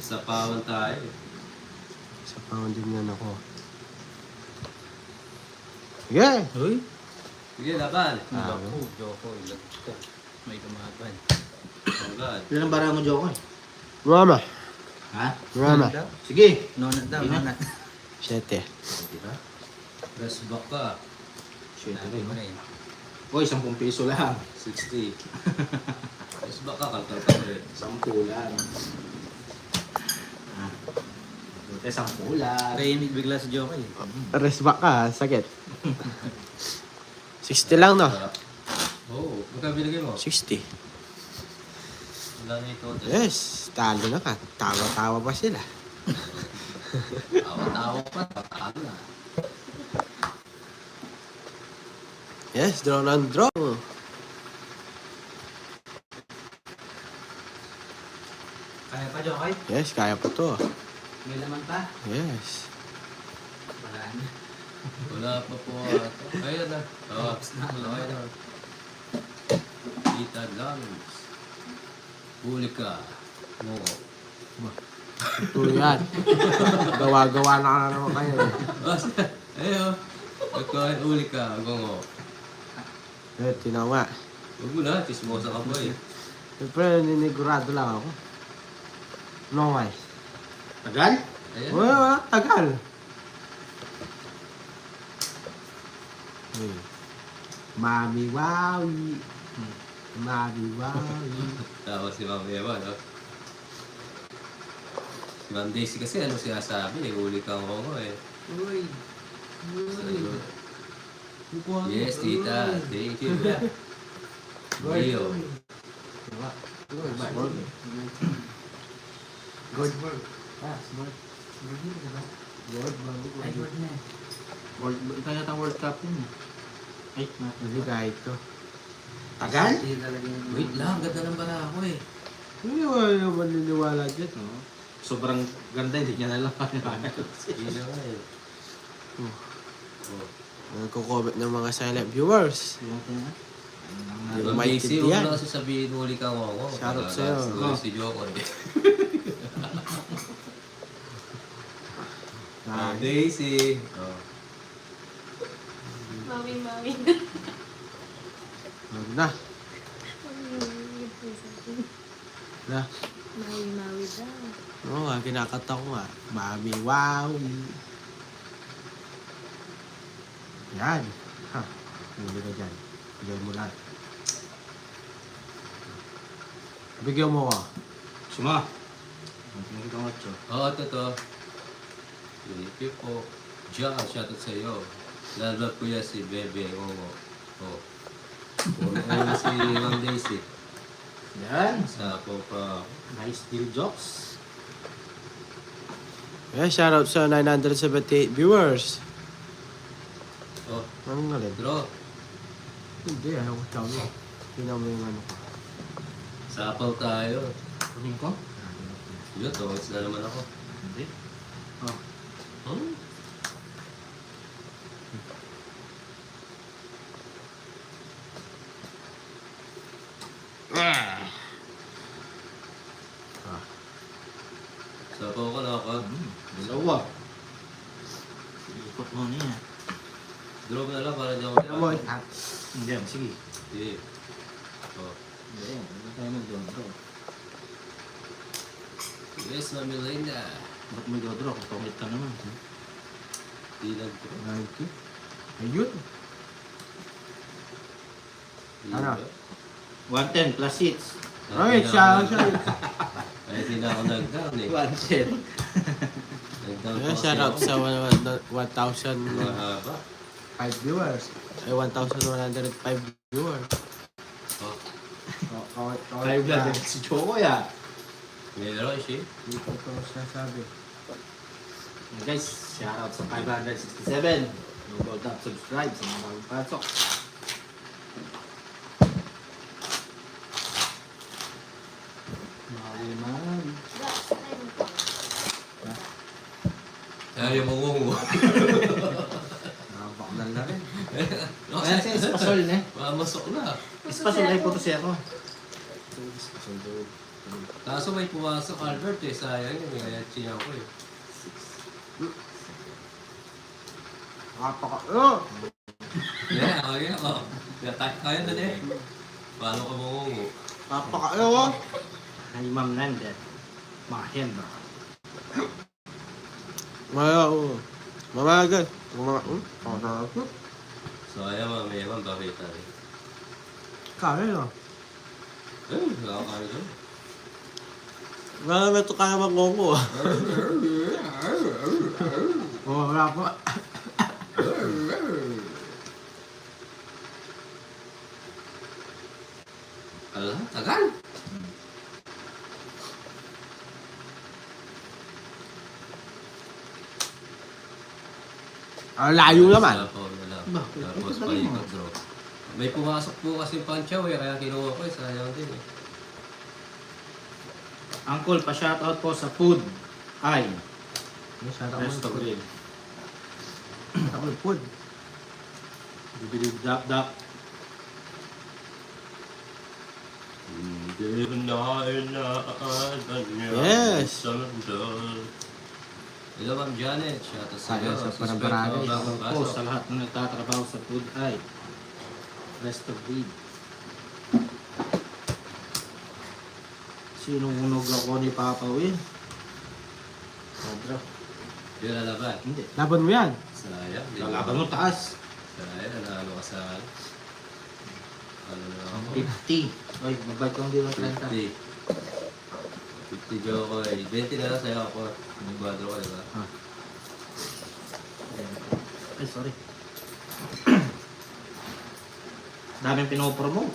[SPEAKER 2] Sa pawan tayo.
[SPEAKER 4] sa pounding yan ako. Yeah!
[SPEAKER 3] Uy!
[SPEAKER 2] Sige, laban.
[SPEAKER 3] Naku, Jokoy. Lagta. May lumaban.
[SPEAKER 2] Agad.
[SPEAKER 1] Ilan ang bara mo, Joko?
[SPEAKER 4] Rama.
[SPEAKER 1] Ha?
[SPEAKER 4] Rama.
[SPEAKER 3] Daw?
[SPEAKER 1] Sige!
[SPEAKER 3] Nona daw, nona.
[SPEAKER 4] 7.
[SPEAKER 1] Diba?
[SPEAKER 2] Press back ka.
[SPEAKER 1] Shit,
[SPEAKER 3] Sabi mo na yun.
[SPEAKER 1] Uy, 10 piso lang.
[SPEAKER 2] 60. Press back ka, kalkal ka rin.
[SPEAKER 1] 10 lang. Ah. Buti 10 lang.
[SPEAKER 3] Tahimik bigla si Jokoy.
[SPEAKER 4] Rest back ka, sakit. 60 lang, no?
[SPEAKER 2] Sarap. Oo, magka binigay mo?
[SPEAKER 4] 60.
[SPEAKER 2] Wala na ito.
[SPEAKER 4] Yes, talo na ka. Tawa-tawa pa sila.
[SPEAKER 2] Tawa-tawa pa, talo na.
[SPEAKER 4] Yes, draw ng draw.
[SPEAKER 3] Kaya pa, Jokoy?
[SPEAKER 4] Yes, kaya po to.
[SPEAKER 3] May laman pa?
[SPEAKER 4] Yes.
[SPEAKER 3] Wala na.
[SPEAKER 2] Wala pa po. Kaya na. Oo, kaya na. Kita Lawrence. Huli ka. Oo.
[SPEAKER 4] Ito yan. Gawa-gawa na naman kayo.
[SPEAKER 2] Ayo. Pagkain uli ka. Gongo.
[SPEAKER 4] Eh, tinawa.
[SPEAKER 2] Huwag mo na. Chismosa ka ba eh.
[SPEAKER 4] Siyempre, ninigurado lang ako. No way.
[SPEAKER 1] Tagal?
[SPEAKER 2] Ayan.
[SPEAKER 4] Wala, tagal. Mami, wowie. Mabiwawi.
[SPEAKER 2] Tapos si Ma'am Eva, no? Si Ma'am Daisy kasi ano sinasabi, huli kang hongo eh.
[SPEAKER 3] Uy.
[SPEAKER 2] Sayo. Yes, tita. Thank you. Leo.
[SPEAKER 4] Good.
[SPEAKER 3] Ay, word na.
[SPEAKER 1] Ito yata World Cup yun eh. Ay,
[SPEAKER 4] Hindi kahit to.
[SPEAKER 1] Tagal?
[SPEAKER 3] Hindi talaga yung...
[SPEAKER 2] Wait lang, ganda ng bala ko eh.
[SPEAKER 4] Hindi wala maniniwala dyan.
[SPEAKER 1] No? Sobrang ganda, hindi niya nalang
[SPEAKER 2] Hindi na nga eh.
[SPEAKER 4] Oh.
[SPEAKER 2] Oh.
[SPEAKER 4] Nagko-comment ng mga silent viewers. Hindi ko
[SPEAKER 2] Ma'am Daisy, huwag
[SPEAKER 4] maintindihan.
[SPEAKER 2] na kasi sabihin huli kang hongo.
[SPEAKER 4] Shoutout sa'yo.
[SPEAKER 2] Siguro si Joko eh. Ma'am Daisy. Oh.
[SPEAKER 5] Mami.
[SPEAKER 4] Huwag na. Na.
[SPEAKER 5] Mawi daw.
[SPEAKER 4] Oo nga, kinakanta ko nga. Mami, wow. Yan. Ha. Hindi ka dyan. Bigyan mo lahat. Bigyan mo ko.
[SPEAKER 1] Suma. Hindi ka macho.
[SPEAKER 2] Oo, totoo. Thank you po. John, shoutout sa iyo. Lalabag ko yan si Bebe Hongo. Oh. Puro si Ma'am Daisy.
[SPEAKER 1] Yan.
[SPEAKER 2] Sa po pa.
[SPEAKER 1] Nice deal jokes.
[SPEAKER 4] Yeah, shoutout sa 978 viewers.
[SPEAKER 2] Oh,
[SPEAKER 4] Anong galing?
[SPEAKER 2] draw.
[SPEAKER 4] Hindi, ayaw ko sabi. Tingnan mo yung ano ko.
[SPEAKER 2] Sapaw tayo.
[SPEAKER 1] Kunin ko?
[SPEAKER 2] Yun, tawits na naman ako.
[SPEAKER 1] Hindi. Oh.
[SPEAKER 2] Hmm? Sapaw ko na ako.
[SPEAKER 1] Dalawa. Ikot mo niya.
[SPEAKER 2] Draw na lang para di ako
[SPEAKER 4] Tingnan mo.
[SPEAKER 1] Hindi, sige.
[SPEAKER 2] Sige. Oh.
[SPEAKER 1] Hindi, hindi tayo mag-draw.
[SPEAKER 2] Yes, Mami Linda.
[SPEAKER 1] Ba't may draw? Pangit ka naman.
[SPEAKER 2] Di nag-draw.
[SPEAKER 4] 90. Ayun.
[SPEAKER 2] Di
[SPEAKER 4] Ano?
[SPEAKER 2] ba?
[SPEAKER 1] 110 plus seats.
[SPEAKER 4] Ay, siya.
[SPEAKER 2] Ay, di na ako nag-down eh.
[SPEAKER 1] 110.
[SPEAKER 2] Nag-down
[SPEAKER 4] Yeah,
[SPEAKER 2] pa kasi
[SPEAKER 4] shoutout
[SPEAKER 2] ako.
[SPEAKER 4] sa 1,005
[SPEAKER 2] Mahaba.
[SPEAKER 4] viewers. Ay, 1,105 viewers.
[SPEAKER 2] Oh.
[SPEAKER 1] Live lang din si Choco ya.
[SPEAKER 2] Meron siya.
[SPEAKER 4] Hindi ko ito sasabi.
[SPEAKER 1] Guys, shoutout sa 567. No tap subscribe sa mga bagong pasok. Maliman.
[SPEAKER 2] Ayaw mo ngungo.
[SPEAKER 4] Nakabakdal na rin.
[SPEAKER 1] Ayan siya, espasol na.
[SPEAKER 2] Mamasok na.
[SPEAKER 1] Espasol na yung puto siya ko.
[SPEAKER 2] Kaso may pumasok Albert eh. Sayang yun. Kaya chiyan ko eh.
[SPEAKER 4] Napaka...
[SPEAKER 2] Yeah, okay ako. Kaya na eh. Paano ka mangungo?
[SPEAKER 4] Napaka...
[SPEAKER 1] Ay, Ma'am Nanda. Mahenda.
[SPEAKER 4] Mamagal.
[SPEAKER 2] Sayang mga mayroon. Bakit tayo?
[SPEAKER 4] Kaya no?
[SPEAKER 2] Eh, nakakano doon.
[SPEAKER 4] Wala ito kaya mag-ngongo. Oo, wala pa.
[SPEAKER 2] Ala, tagal.
[SPEAKER 4] Layo naman.
[SPEAKER 2] Sapaw na lang.
[SPEAKER 1] Bakit?
[SPEAKER 2] Tapos
[SPEAKER 1] Ito
[SPEAKER 2] paikot
[SPEAKER 1] lang.
[SPEAKER 2] draw. May pumasok po kasi panchaw eh. Kaya kinuha ko eh. Sayang din eh.
[SPEAKER 1] Uncle, pa-shoutout po sa food. Ay,
[SPEAKER 4] Masyado
[SPEAKER 1] resto grill.
[SPEAKER 4] Ako food.
[SPEAKER 1] Bibilib dap.
[SPEAKER 2] Hindi na inaadan niya.
[SPEAKER 4] Yes.
[SPEAKER 2] Sa mandal. Hello, Ma'am Janet. Shoutout sa iyo.
[SPEAKER 4] Kaya sa
[SPEAKER 2] Subscribe
[SPEAKER 4] Parabarangay.
[SPEAKER 2] ka bagong
[SPEAKER 1] Po
[SPEAKER 2] pasok.
[SPEAKER 1] sa lahat ng nagtatrabaho sa food ay resto grill. Sinunog ako ni Papa Will. Sobra.
[SPEAKER 2] Di lalaban.
[SPEAKER 1] Hindi.
[SPEAKER 4] Laban mo yan.
[SPEAKER 2] Sayang. di
[SPEAKER 1] Lalaban mo taas.
[SPEAKER 2] Sayang. Nanalo ka sa... Ano na ako?
[SPEAKER 1] 50. Oy, mag-bite kang dito 30.
[SPEAKER 2] 50. 50 Jokoy. 20 na lang sa'yo ako. Nagbado ko, diba?
[SPEAKER 1] Ah. Ay, sorry. Daming pinopromote.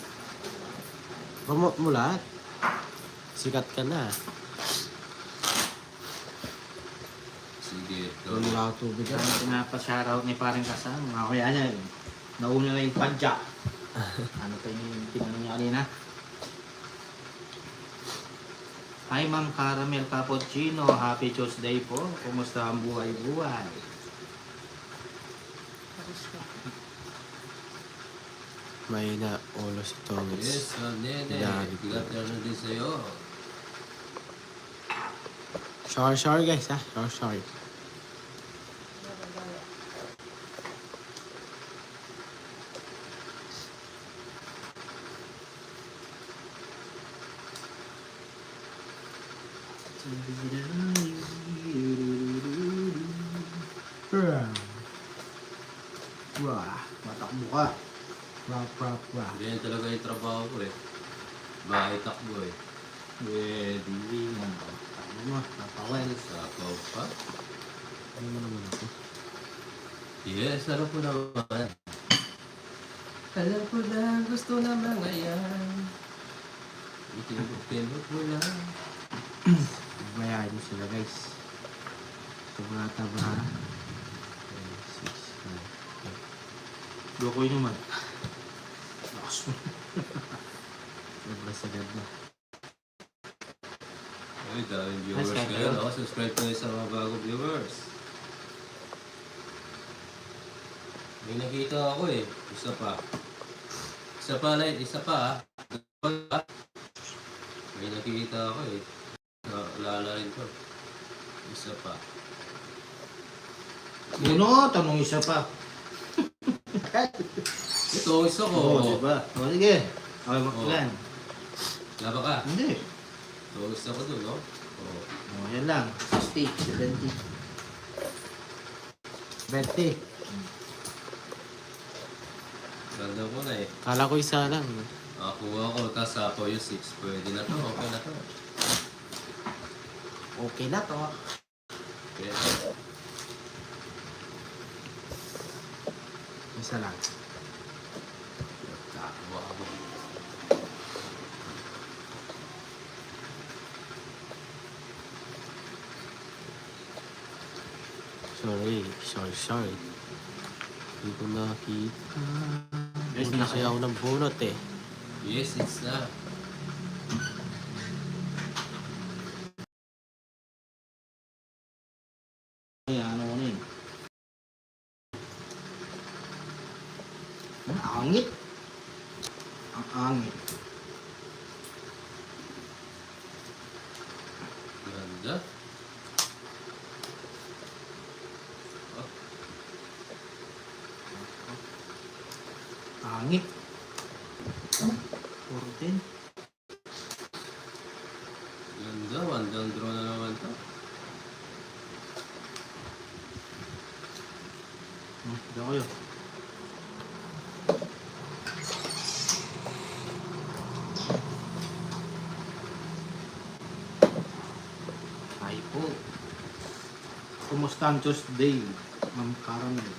[SPEAKER 4] Promote mo lahat. Sikat ka na.
[SPEAKER 2] Sige, ito.
[SPEAKER 4] Wala ako tubig ka.
[SPEAKER 1] Kaya pinapa-shoutout ni parang kasama. Mga kuya niya, nauna na yung padya. Ano pa yung tinanong niya kanina? Hi Ma'am Caramel Cappuccino, Happy Tuesday po. Kumusta ang buhay-buhay?
[SPEAKER 5] Tapos ka.
[SPEAKER 4] May na ulo si Thomas.
[SPEAKER 2] Yes, nene.
[SPEAKER 4] Yan.
[SPEAKER 2] Bigat na rin din sa'yo.
[SPEAKER 4] Sorry guys ha. Sorry.
[SPEAKER 1] Wah, matakbo ka.
[SPEAKER 2] Ganyan talaga yung trabaho ko eh. Bahay takbo eh.
[SPEAKER 1] Pwede nga. Takbo mo, napawel.
[SPEAKER 2] Sakaw pa.
[SPEAKER 4] Ano mo naman ako?
[SPEAKER 2] Yes, alam ko naman. Alam ko na gusto na mga yan. Itinubok mo lang.
[SPEAKER 4] Bayaan nyo sila guys. Tumata ba? 6, 9,
[SPEAKER 1] Loko yun naman. Lakas mo.
[SPEAKER 4] Naglasagad na.
[SPEAKER 2] Ay, daming viewers
[SPEAKER 1] Hashtag
[SPEAKER 2] ngayon.
[SPEAKER 1] yun.
[SPEAKER 2] Ako, subscribe ko sa mga bagong viewers. May nakita ako eh. Isa pa. Isa pa. May nakita ako eh. Naalala rin ko. Isa pa.
[SPEAKER 1] Ano? Tanong isa pa.
[SPEAKER 2] Ito, isa ko.
[SPEAKER 1] Oo, diba? O, sige. Okay,
[SPEAKER 2] Oo.
[SPEAKER 1] magpulan.
[SPEAKER 2] Laba ka.
[SPEAKER 1] Hindi.
[SPEAKER 2] Ito, isa ko dun, no? Oo.
[SPEAKER 1] O, yan lang. 60, 70.
[SPEAKER 4] 20.
[SPEAKER 2] Ganda ko na eh.
[SPEAKER 4] Kala ko isa lang.
[SPEAKER 2] Nakakuha ko, tapos ako yung 6. Pwede na to, okay na to.
[SPEAKER 1] Okay na to.
[SPEAKER 2] Okay.
[SPEAKER 4] Isa lang.
[SPEAKER 2] Nakakuha ako.
[SPEAKER 4] Sorry. Hindi ko nakita.
[SPEAKER 1] Guys,
[SPEAKER 4] Hindi kasi ako ng bunot eh.
[SPEAKER 2] Yes, it's na.
[SPEAKER 1] Ay, ano ko na yun? Ang angit. Ang angit.
[SPEAKER 2] Ganda.
[SPEAKER 1] Angit. 14.
[SPEAKER 2] Ganda, one down draw na naman to.
[SPEAKER 1] Diyan kayo. Ay po. Kumusta ang Tuesday, Ma'am Caramel?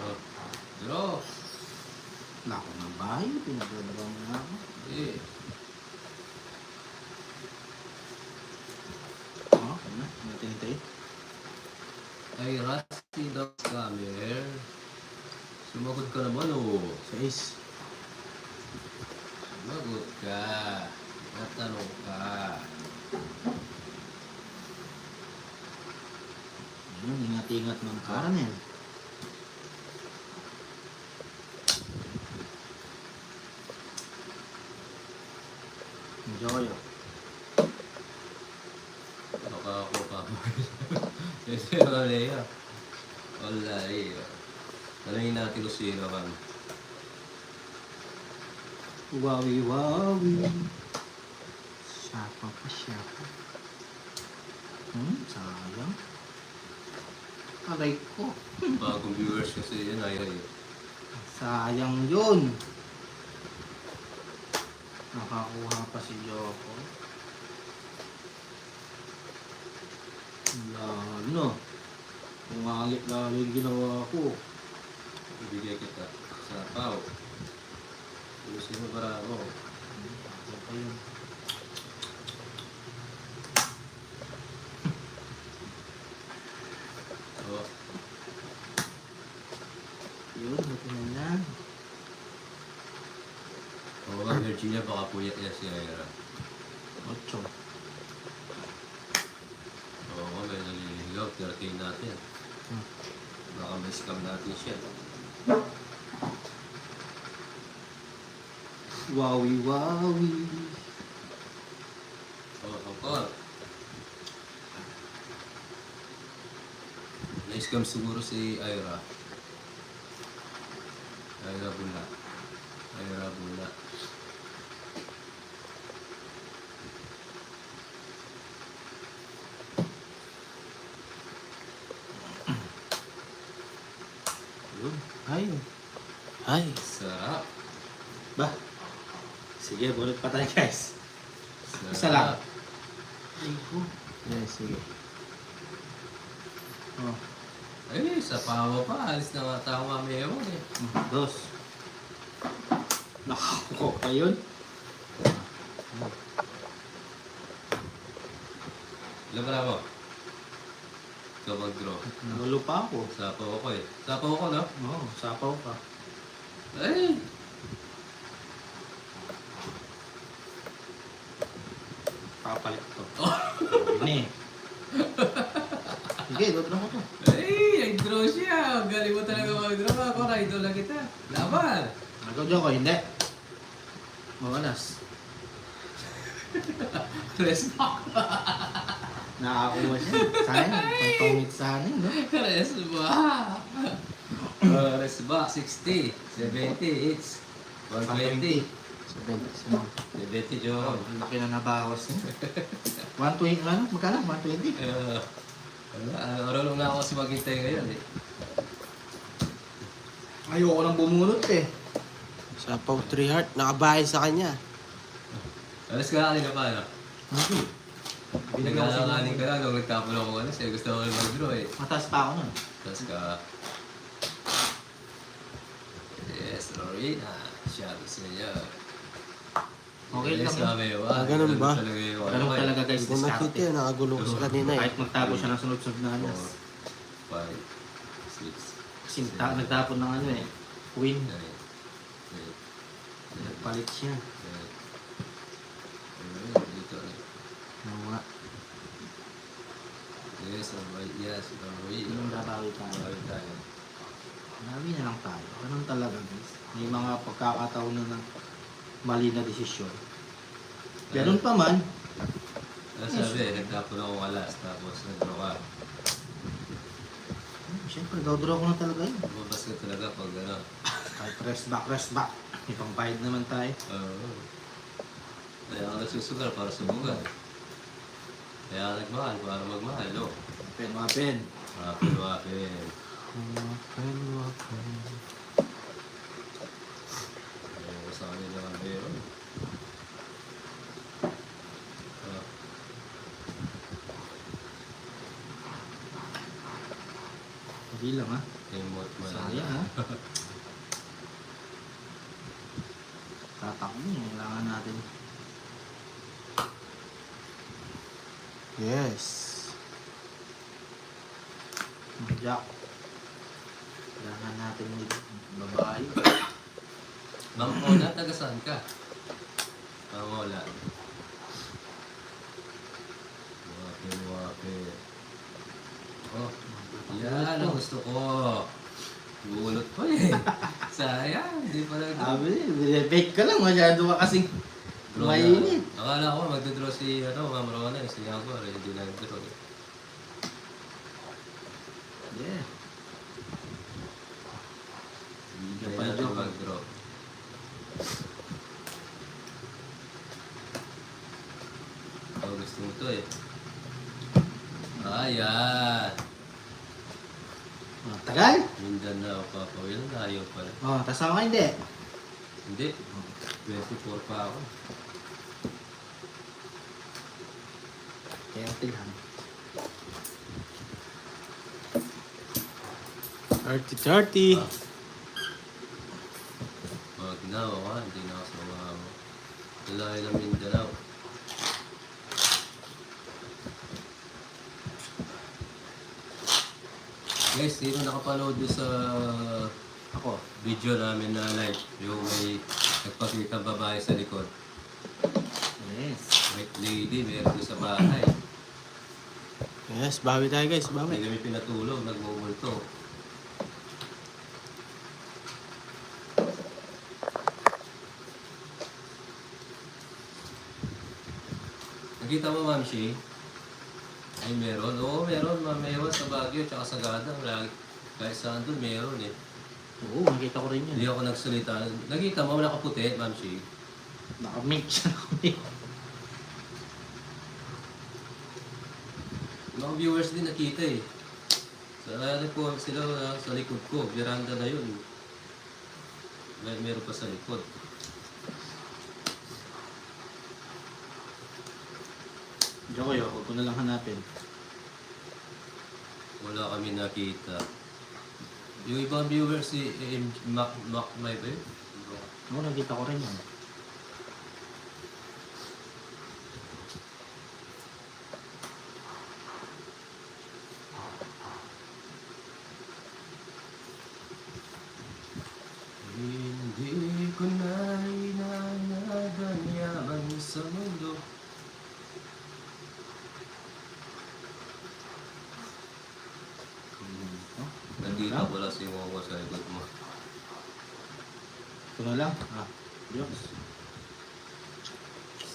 [SPEAKER 2] Oh. Draw.
[SPEAKER 1] Wala ko ng bahay. Pinagdadaraw mo na ako.
[SPEAKER 2] Eh.
[SPEAKER 1] Okay na. Hintay.
[SPEAKER 2] Ay, Rusty the Scammer. Sumagot ka naman, oh.
[SPEAKER 4] 6.
[SPEAKER 2] Sumagot ka. Natanong ka.
[SPEAKER 1] Ayun, ingat-ingat Ma'am Caramel. Enjoy.
[SPEAKER 2] Baka ako pa. Kasi wala yan. Wala yan. Tanungin natin kung sino kami.
[SPEAKER 1] Wawi.
[SPEAKER 4] Siyapa pa.
[SPEAKER 1] Sayang. Aray ko.
[SPEAKER 2] Bagong viewers kasi yun, ay.
[SPEAKER 1] Sayang yun. Nakakuha pa si Joko. Lalo. Umalit lalo yung ginawa ko.
[SPEAKER 2] Ibigay kita sa pao. Ulisin mo para ako.
[SPEAKER 1] Ano pa yun?
[SPEAKER 2] Oo.
[SPEAKER 1] Yun, buti na yan.
[SPEAKER 2] Oo nga, Virginia, baka puyat niya si Ira.
[SPEAKER 1] 8.
[SPEAKER 2] Oo nga, may naliligaw. 13 natin. Baka may scam natin siya.
[SPEAKER 1] Wowie, wowie.
[SPEAKER 2] Oo, angkor. Na-scam siguro si Ira. Ira Bula. Ira Bula.
[SPEAKER 1] Yun. Ay.
[SPEAKER 4] Ay.
[SPEAKER 2] Sarap.
[SPEAKER 1] Ba? Sige, bulit pa tayo guys.
[SPEAKER 2] Sarap.
[SPEAKER 1] Isa lang. Ay ko.
[SPEAKER 4] Yes, sige.
[SPEAKER 1] Oh.
[SPEAKER 2] Ay, sa pawa pa. Alis na nga tao mamaya mo eh.
[SPEAKER 1] 2. Nakakuha pa yun.
[SPEAKER 2] Ilan ba mo? Ikaw mag-draw.
[SPEAKER 1] Nagulo pa ako.
[SPEAKER 2] Sapaw ako eh. Sapaw ako, no?
[SPEAKER 1] Oo, sapaw ka.
[SPEAKER 2] Ay!
[SPEAKER 1] Papalit to. Ini. Sige, doon mo to.
[SPEAKER 2] Ay! Nag-draw siya! Galing mo talaga mag-draw. Ako, idol lang kita. Laban!
[SPEAKER 1] Nagkaudiyo ko, hindi. Mawalas.
[SPEAKER 2] Resback!
[SPEAKER 1] Nakakuha siya. Sayang, pang-tumit sana yun, no?
[SPEAKER 2] Resback! Resback, 60, 70, hits, 120, 70, Joe.
[SPEAKER 1] Ang laki na nabawas niya. 120, ano? Magkano? 120?
[SPEAKER 2] Marunong na ako kasi maghintay ngayon eh.
[SPEAKER 1] Ayoko nang bumunot eh.
[SPEAKER 4] Sa Pau 3 Heart, nakabahay sa kanya.
[SPEAKER 2] Alas ka kanina pa, no?
[SPEAKER 1] Hindi. Binigyan ko sa
[SPEAKER 2] Pinagkakanin ka na nung nagtapon ako alas eh. Gusto ko na mag-draw eh.
[SPEAKER 1] Mataas pa ako nun.
[SPEAKER 2] Tapos ka... Yes, Lorena. Shout out sa iyo.
[SPEAKER 1] Okay
[SPEAKER 2] yes,
[SPEAKER 1] lang yun.
[SPEAKER 2] sabi ko,
[SPEAKER 4] Ganun ba?
[SPEAKER 2] Talaga yung
[SPEAKER 1] Ganun talaga guys,
[SPEAKER 4] Hindi ko nakita
[SPEAKER 1] diskarte.
[SPEAKER 4] yun, nakagulo ko sa kanina eh.
[SPEAKER 1] Kahit magtago siya ng sunod-sunod na alas.
[SPEAKER 2] 4, 5, 6,
[SPEAKER 1] Kasi nagtapon ng ano eh. Win.
[SPEAKER 2] 9, 10,
[SPEAKER 1] Nagpalit siya.
[SPEAKER 2] dito na.
[SPEAKER 1] Oo nga.
[SPEAKER 2] Yes, alright, yes, alright.
[SPEAKER 1] Yung babawi tayo.
[SPEAKER 2] Alright tayo.
[SPEAKER 1] Nabi na lang tayo. Ganun talaga guys. May mga pagkakataon na mali na desisyon. Ganun pa man.
[SPEAKER 2] Ano sabi, nagtapon ako alas, tapos nag-draw ka.
[SPEAKER 1] Siyempre, draw ko na talaga yun.
[SPEAKER 2] Bumabas ka talaga pag ano.
[SPEAKER 1] Kahit rest back. May pangbayad naman tayo.
[SPEAKER 2] Oo. Kaya ka nagsusugal para sumugal. Kaya ka nagmahal para magmahal, no?
[SPEAKER 1] Wapen.
[SPEAKER 2] Wapin, wapin. Ayaw sa kanila ang meron. Ah,
[SPEAKER 1] Hindi lang ha.
[SPEAKER 2] remote mo lang.
[SPEAKER 1] Sayang ha. Tatakbo niya. Kailangan natin.
[SPEAKER 4] Yes.
[SPEAKER 1] Jack. Kailangan natin may babae.
[SPEAKER 2] Ma'am Ola, taga saan ka? Ma'am Ola. Wapin, wapin. Oh, yan ang gusto ko. Gulot pa eh. Sayang, hindi pa lang.
[SPEAKER 1] Bake ka lang. Masyado ka kasing mainit.
[SPEAKER 2] Akala ko magdodraw si Ma'am Rona, si Yagor, hindi na nagdraw.
[SPEAKER 1] Yeah.
[SPEAKER 2] Hindi
[SPEAKER 1] Kaya
[SPEAKER 2] pa na
[SPEAKER 1] joke.
[SPEAKER 2] mag-draw. Oh, gusto mo to eh. Ayan.
[SPEAKER 1] Tagal.
[SPEAKER 2] Mindanao pa. napapawil. Layo pala.
[SPEAKER 1] Oh, tasama ka hindi.
[SPEAKER 2] Hindi. 24 pa ako.
[SPEAKER 1] Kaya tilhan.
[SPEAKER 4] 30-30.
[SPEAKER 2] Wag na ako ha. Hindi na ako sumama. Layo ng Mindanao. Guys, sino nakapanood doon sa
[SPEAKER 1] Ako.
[SPEAKER 2] video namin na live? Yung may nagpakita babae sa likod.
[SPEAKER 1] Yes.
[SPEAKER 2] White lady, meron doon sa bahay.
[SPEAKER 4] Yes, bawi tayo guys,
[SPEAKER 2] Hindi
[SPEAKER 4] bawi.
[SPEAKER 2] kami pinatulog, nagmumulto. Nakita mo, Ma'am Shi? Ay, meron. Oo, meron. Meron sa Baguio, tsaka sa Gadang. Lagi. Kahit saan doon, meron eh.
[SPEAKER 1] Oo, nakita ko rin yun.
[SPEAKER 2] Hindi ako nagsalita. Nakita mo, nakaputi, Ma'am Shi?
[SPEAKER 1] Nakamake siya. Nakamake.
[SPEAKER 2] Mga viewers din nakita eh. Sa ano po sila sa likod ko, veranda na yun. Meron pa sa likod.
[SPEAKER 1] Jokoy, huwag ko na lang hanapin.
[SPEAKER 2] Wala kami nakita. Yung ibang viewers si Mac May ba yun?
[SPEAKER 1] Oo, nakita ko rin yun.
[SPEAKER 2] Hindi ko na hinahangad yaman sa mundo.
[SPEAKER 1] Oh,
[SPEAKER 2] Nandito wala si Momo sa likod mo.
[SPEAKER 1] ito na lang. Ah, Diyos.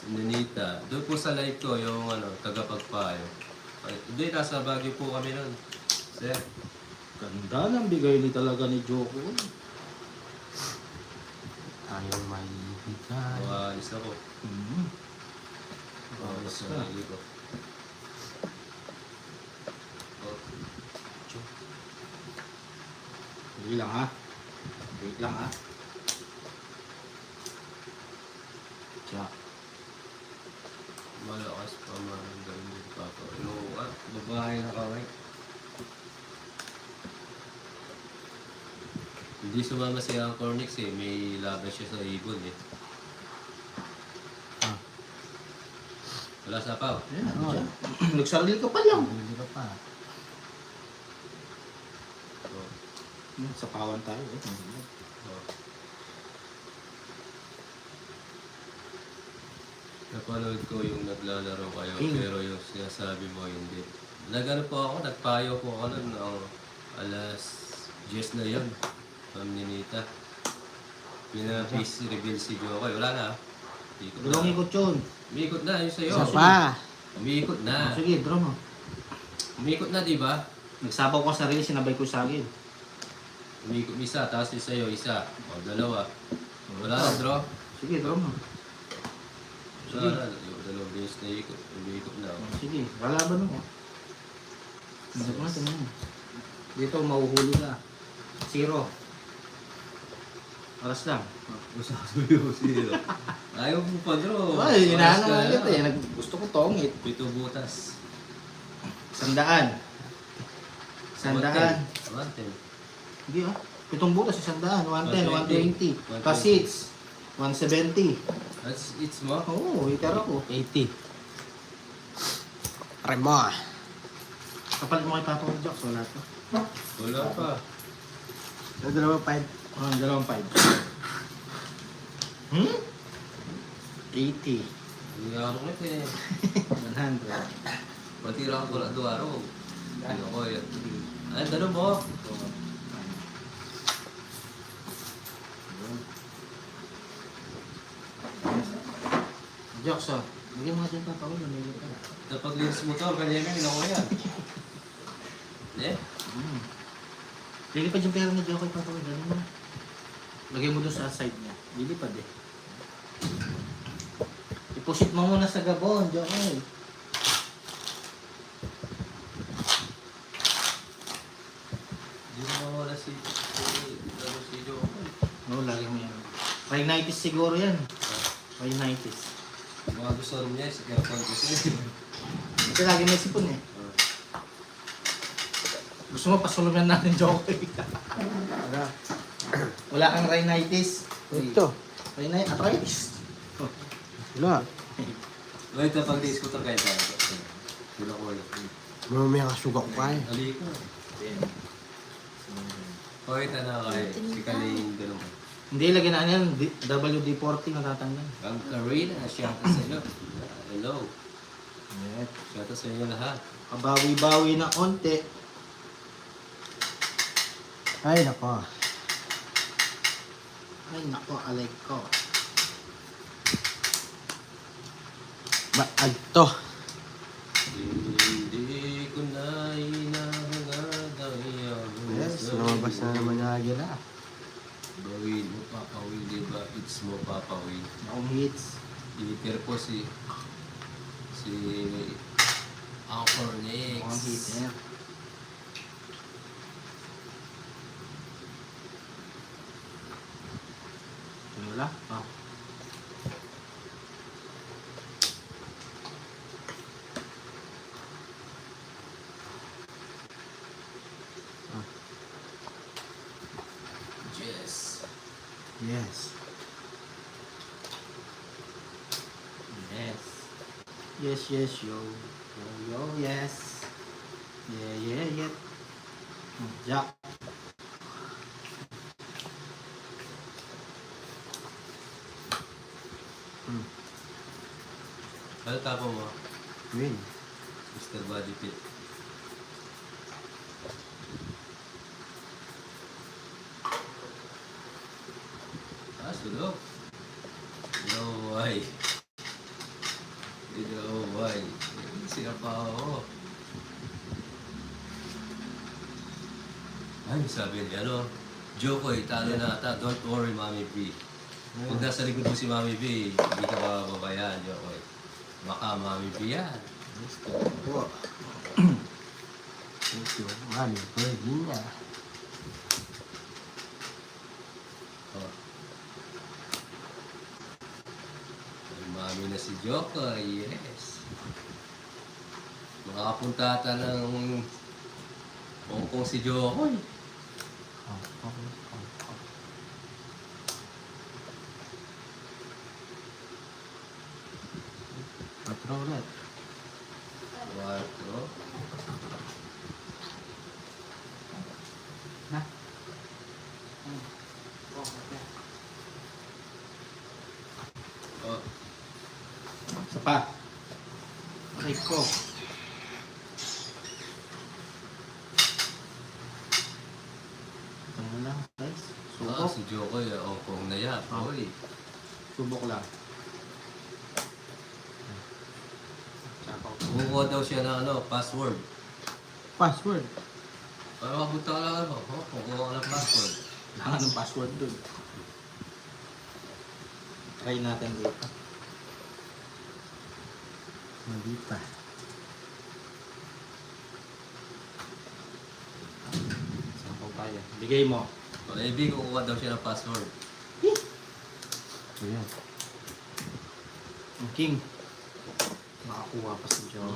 [SPEAKER 2] Ninita, doon po sa live ko yung tagapagpayo. Ay, hindi, nasa Baguio po kami nun. Sir,
[SPEAKER 1] Ganda ng bigay ni talaga ni Joko.
[SPEAKER 4] Ayaw may bigay.
[SPEAKER 2] maalis ako.
[SPEAKER 1] Hmm.
[SPEAKER 2] Maalis
[SPEAKER 1] ka.
[SPEAKER 2] sa sarili ko. Oh,
[SPEAKER 1] Hindi lang ha. Wait lang ha. Tiyak.
[SPEAKER 2] malakas pa man ganun papa. Babae na kaway. Hindi sumama si Uncle Nix eh. May laban siya sa ibon eh.
[SPEAKER 4] Ah.
[SPEAKER 2] Wala sa paw.
[SPEAKER 1] Ayan, ano siya? Nagsarili ka pa lang.
[SPEAKER 4] Hindi ka pa.
[SPEAKER 2] Oh.
[SPEAKER 1] Sa kawan tayo.
[SPEAKER 2] Oh. Napanood ko yung naglalaro kayo
[SPEAKER 1] King.
[SPEAKER 2] pero yung sinasabi mo hindi. Nagano po ako, nagpayo po ako nun alas 10 na yun. Ma'am Ninita. Pina-face reveal si Jokoy. Wala na. Ikot na.
[SPEAKER 1] Dalawang ikot yun.
[SPEAKER 2] Umiikot na, yun sa'yo.
[SPEAKER 4] Isa pa.
[SPEAKER 2] Umiikot na.
[SPEAKER 1] Sige, draw mo.
[SPEAKER 2] Umiikot na, di ba?
[SPEAKER 1] Nagsabaw ko sa sarili, sinabay ko sa akin.
[SPEAKER 2] Umiikot isa, tapos yung sa'yo, isa. O, dalawa. Wala na, draw.
[SPEAKER 1] Sige, draw mo.
[SPEAKER 2] Wala na. Yung dalawang beses na ikot. Umiikot na.
[SPEAKER 1] Sige, kalaban mo. Hindi ko natin yun. Dito, mauhuli ka. 0. Oras lang.
[SPEAKER 2] Masasabi mo siya. Ayaw mo pa, draw.
[SPEAKER 1] Ay, inaano
[SPEAKER 2] Oras ka
[SPEAKER 1] nga
[SPEAKER 2] na.
[SPEAKER 1] kita eh. Gusto ko tongit.
[SPEAKER 2] 7 butas.
[SPEAKER 1] 100. 100.
[SPEAKER 2] 110.
[SPEAKER 1] Hindi ah. 7 butas, 100. 110, 120.
[SPEAKER 2] 120.
[SPEAKER 1] Plus 6. 170.
[SPEAKER 2] That's it's mo?
[SPEAKER 1] Oo, hitar ako.
[SPEAKER 4] 80. Remo.
[SPEAKER 1] Kapalit mo kay Papa ng Jocks, wala to.
[SPEAKER 2] Wala pa.
[SPEAKER 4] Dalawa 5.
[SPEAKER 1] Dalawang 5. Hmm? 80.
[SPEAKER 2] Hindi ako ulit eh.
[SPEAKER 1] 100.
[SPEAKER 2] Matira ko wala 2 araw. Ano ko yan? Ay, tanong mo.
[SPEAKER 1] Jocks ah. Bigyan mo nga dyan Papa ko, namili ka.
[SPEAKER 2] Kapag linis mo to, ganyan yung ginawa yan. Eh?
[SPEAKER 1] Lilipad yung pera ni Jocko kay Papa ko, gano'n mo. Lagay mo doon sa side niya. Lilipad eh. Ipusit mo muna sa Gabon, Jocko.
[SPEAKER 2] Hindi mo mawala si
[SPEAKER 1] Oo, lagi mo yan. Rhinitis siguro yan. Rhinitis.
[SPEAKER 2] Mga gusto rin niya, si Kerton kasi.
[SPEAKER 1] Kasi lagi may sipon eh. Gusto mo pasulunan natin, Jokoy.
[SPEAKER 4] Wala.
[SPEAKER 1] Wala kang rhinitis.
[SPEAKER 4] Ito.
[SPEAKER 1] Arthritis.
[SPEAKER 4] Wala.
[SPEAKER 2] Wait, pag di-scooter kayo tayo. Wala ko wala.
[SPEAKER 4] Mamaya kasuga ko kaya.
[SPEAKER 2] Ali ko. Okay, na kayo. Si Kaling ganun.
[SPEAKER 1] Hindi, lagyan na yan. WD-40 natatanggal.
[SPEAKER 2] Ang Karina, shout out sa inyo. Hello.
[SPEAKER 1] Yes.
[SPEAKER 2] Shout out sa inyo lahat.
[SPEAKER 1] Kabawi-bawi na konti.
[SPEAKER 4] Ay, nako.
[SPEAKER 1] Ay, nako, alay ko.
[SPEAKER 4] Baag to.
[SPEAKER 2] Hindi ko na hinahangad ang iyong
[SPEAKER 4] Yes, lumabas na naman yung agila.
[SPEAKER 2] Bawin mo, papawin, diba? It's mo, papawin.
[SPEAKER 1] Akong hits.
[SPEAKER 2] Iliter po si Anchor
[SPEAKER 1] Akong hits.
[SPEAKER 2] Nix.
[SPEAKER 1] Ayan. Wala? Ah.
[SPEAKER 2] Yes.
[SPEAKER 4] Yes.
[SPEAKER 1] Yes. Yes, yes, yo. Yo, yo, yes. Yeah, yeah, yeah. Jack.
[SPEAKER 2] Ano tapo mo?
[SPEAKER 4] Win.
[SPEAKER 2] Mr. Body Pit. Sulok. No way. No way. Sila pa ako. Ay, sabi niya, ano? Jokoy, talo na ata. Don't worry, Mami B. Kung nasa likod mo si Mami B, hindi ka mababayan, Jokoy. Baka Mami B yan.
[SPEAKER 4] Po. Thank you. Mami, pwede niya.
[SPEAKER 2] Oh. Ay, Mami na si Jokoy, yes. Makakapunta ata ng Hong Kong si Jokoy.
[SPEAKER 4] Patro ulit.
[SPEAKER 2] 4.
[SPEAKER 1] Na?
[SPEAKER 2] Oh.
[SPEAKER 1] Isa pa. Aray ko. Ano lang, guys?
[SPEAKER 2] Ah,
[SPEAKER 1] Subok.
[SPEAKER 2] si Jokoy, Hong Kong na yan.
[SPEAKER 1] Ah.
[SPEAKER 2] Oy.
[SPEAKER 1] Subok lang. Tsaka ako.
[SPEAKER 2] Kumukuha daw siya ng password.
[SPEAKER 4] Password.
[SPEAKER 2] Para makapunta ka lang ano. Oh, kumukuha ka ng password.
[SPEAKER 1] Wala ng password dun. Try natin dito.
[SPEAKER 4] Mali pa.
[SPEAKER 1] Sample tayo. Bigay mo.
[SPEAKER 2] O, ibig kukuha daw siya ng password.
[SPEAKER 4] Ayan.
[SPEAKER 1] Ang king. Nakakuha pa si Joe.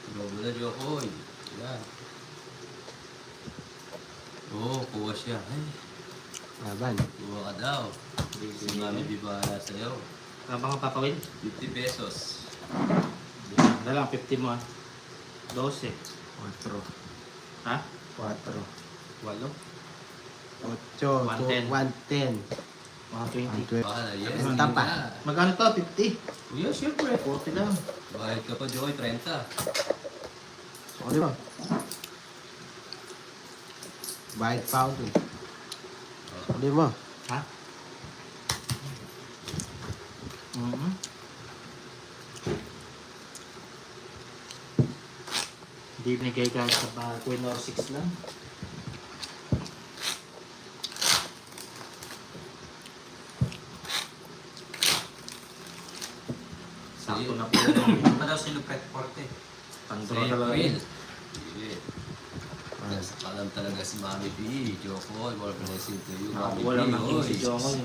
[SPEAKER 2] Tulog mo na, Jokoy. Yan. Oo, kuha siya. Ay,
[SPEAKER 4] Laban.
[SPEAKER 2] kuha ka daw. Si Mami Bibala sa'yo.
[SPEAKER 1] Habang ka papawin?
[SPEAKER 2] 50 pesos.
[SPEAKER 1] Dala, 50 mo ah. 12.
[SPEAKER 4] 4.
[SPEAKER 1] Ha?
[SPEAKER 4] 4.
[SPEAKER 1] 8?
[SPEAKER 4] 8.
[SPEAKER 1] 110.
[SPEAKER 4] 110.
[SPEAKER 1] 120.
[SPEAKER 2] Bahala, yes.
[SPEAKER 4] Ang
[SPEAKER 2] hindi
[SPEAKER 4] tapa.
[SPEAKER 2] na.
[SPEAKER 1] Magkano to? 50?
[SPEAKER 2] Kuya, syempre.
[SPEAKER 1] 40 lang.
[SPEAKER 2] Bahid ka pa, Jokoy, 30.
[SPEAKER 4] Sorry ba? Bayad pa ako dun. Sorry mo.
[SPEAKER 1] Ha? Mm-hmm. Hindi binigay ka sa Queen or 6 lang. Sakto na po.
[SPEAKER 3] Ano pa daw si Lupet Forte?
[SPEAKER 1] Pandora talaga yun.
[SPEAKER 2] Alam talaga si Mami B. Jokoy, more blessing to you, Mami B.
[SPEAKER 1] Walang naking si
[SPEAKER 2] Oy.
[SPEAKER 1] Jokoy.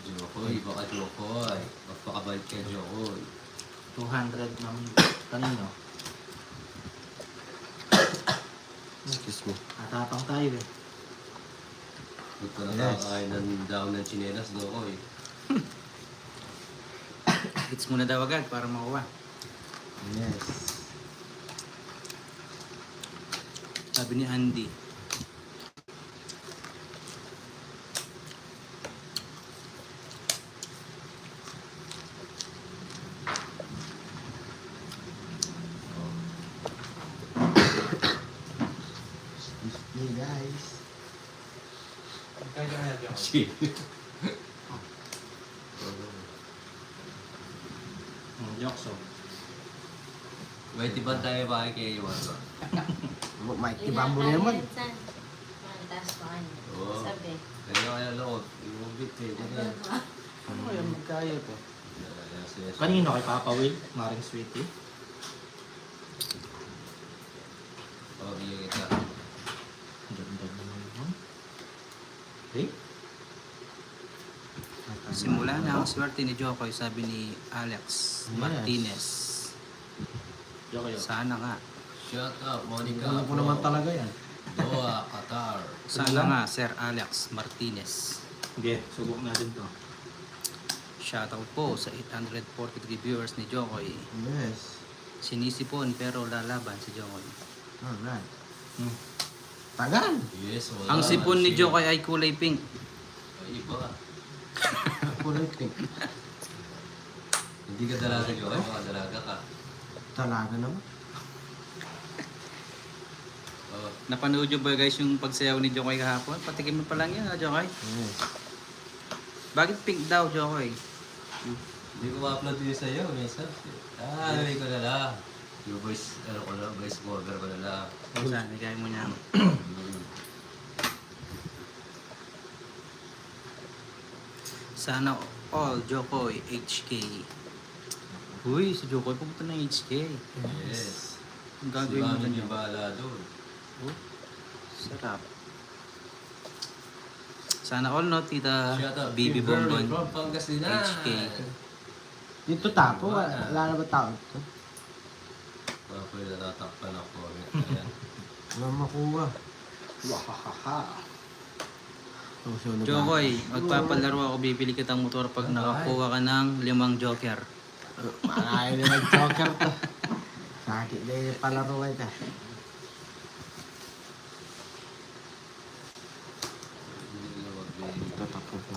[SPEAKER 2] Jokoy, baka Jokoy. Magpakabait ka, Jokoy.
[SPEAKER 1] 200 naman. Kanino?
[SPEAKER 4] Excuse me.
[SPEAKER 1] Atapang tayo eh.
[SPEAKER 2] Huwag ka
[SPEAKER 4] Yes.
[SPEAKER 2] nakakain ng daw ng chinelas, Jokoy.
[SPEAKER 3] Hits muna daw agad para makuha.
[SPEAKER 4] Yes.
[SPEAKER 3] Sabi ni Andy.
[SPEAKER 4] Excuse me, guys.
[SPEAKER 2] Shit.
[SPEAKER 1] Jokes oh.
[SPEAKER 2] May tiban tayo ba kay Iwan ba?
[SPEAKER 4] Mike, tiba mo na naman.
[SPEAKER 5] Mantas pa kanya.
[SPEAKER 2] Oo.
[SPEAKER 5] Sabi.
[SPEAKER 2] Kaya kaya loob. Yung bit eh. Ganyan.
[SPEAKER 1] Ano kaya magkaya to?
[SPEAKER 2] Kanino?
[SPEAKER 1] Kanino kay Papa Will? Maring Sweetie?
[SPEAKER 2] Pabigyan kita.
[SPEAKER 1] Ang ganda naman yun. Eh?
[SPEAKER 3] Simula na ang swerte ni Jokoy, sabi ni Alex Martinez.
[SPEAKER 1] Jokoy oh.
[SPEAKER 3] Sana nga.
[SPEAKER 2] Shut up, Monica.
[SPEAKER 4] Alam ko naman talaga yan.
[SPEAKER 2] Doha, Qatar.
[SPEAKER 3] Sana nga, Sir Alex Martinez.
[SPEAKER 1] Sige, subok natin to.
[SPEAKER 3] Shoutout po sa 843 viewers ni Jokoy.
[SPEAKER 4] Yes.
[SPEAKER 3] Sinisipon pero lalaban si Jokoy.
[SPEAKER 4] Alright.
[SPEAKER 1] Hmm.
[SPEAKER 4] Tagal.
[SPEAKER 2] Yes, wala.
[SPEAKER 3] Ang sipon ni
[SPEAKER 2] Shit.
[SPEAKER 3] Jokoy ay kulay pink.
[SPEAKER 2] Ay, iba.
[SPEAKER 4] Kulay pink.
[SPEAKER 2] Hindi ka dalaga, Jokoy. Baka dalaga ka.
[SPEAKER 4] Talaga naman.
[SPEAKER 2] Oh.
[SPEAKER 3] Napanood nyo ba guys yung pagsayaw ni Jokoy kahapon? Patikim mo pa lang yan ha, Jokoy?
[SPEAKER 4] Yes.
[SPEAKER 3] Bakit pink daw, Jokoy?
[SPEAKER 2] Hindi ko ma-upload yun sa'yo, minsan. Nalagay ko na lang. Yung voice, ano ko na, voice cover ko na lang.
[SPEAKER 3] O saan, nagay mo niya. Sana all Jokoy HK. Uy, si Jokoy pupunta ng HK.
[SPEAKER 2] Yes.
[SPEAKER 3] Ang
[SPEAKER 2] Si
[SPEAKER 3] gagawin mo
[SPEAKER 2] Mami
[SPEAKER 3] dyan.
[SPEAKER 2] yung bahala doon.
[SPEAKER 3] Oh, sarap. Sana all no, Tita
[SPEAKER 2] Shout out,
[SPEAKER 3] Bibi
[SPEAKER 2] Kimberly
[SPEAKER 3] Bonbon.
[SPEAKER 2] from Pangasinan.
[SPEAKER 3] HK.
[SPEAKER 4] Dito tapo, wala na ba tao ito?
[SPEAKER 2] Mga pwede natatakpan ako. Ayan.
[SPEAKER 4] Wala makuha.
[SPEAKER 1] Wahahaha.
[SPEAKER 4] Oh, so,
[SPEAKER 3] Jokoy, magpapalaro ako, bibili kitang motor pag nakakuha ka ng 5 joker.
[SPEAKER 4] Makain na nag-joker to. Sakit na yung palaro ito. Ito tapo po.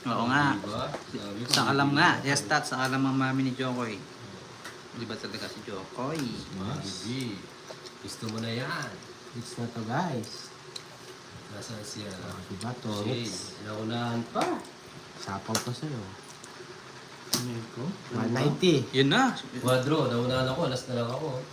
[SPEAKER 3] Oo nga.
[SPEAKER 2] Diba? Sabi ko,
[SPEAKER 3] Sa alam nga. Yes, tat. Sa alam ang mami ni Jokoy. Di ba talaga si Jokoy?
[SPEAKER 2] Bibi, gusto mo na yan.
[SPEAKER 4] It's na to, guys.
[SPEAKER 2] Nasaan siya?
[SPEAKER 4] Diba to?
[SPEAKER 2] Shade. Naunahan pa.
[SPEAKER 4] Sapaw ko sa'yo.
[SPEAKER 1] Ano yun ko?
[SPEAKER 4] 190.
[SPEAKER 3] Yun na.
[SPEAKER 2] Quadro, naunahan ako. Last na lang ako.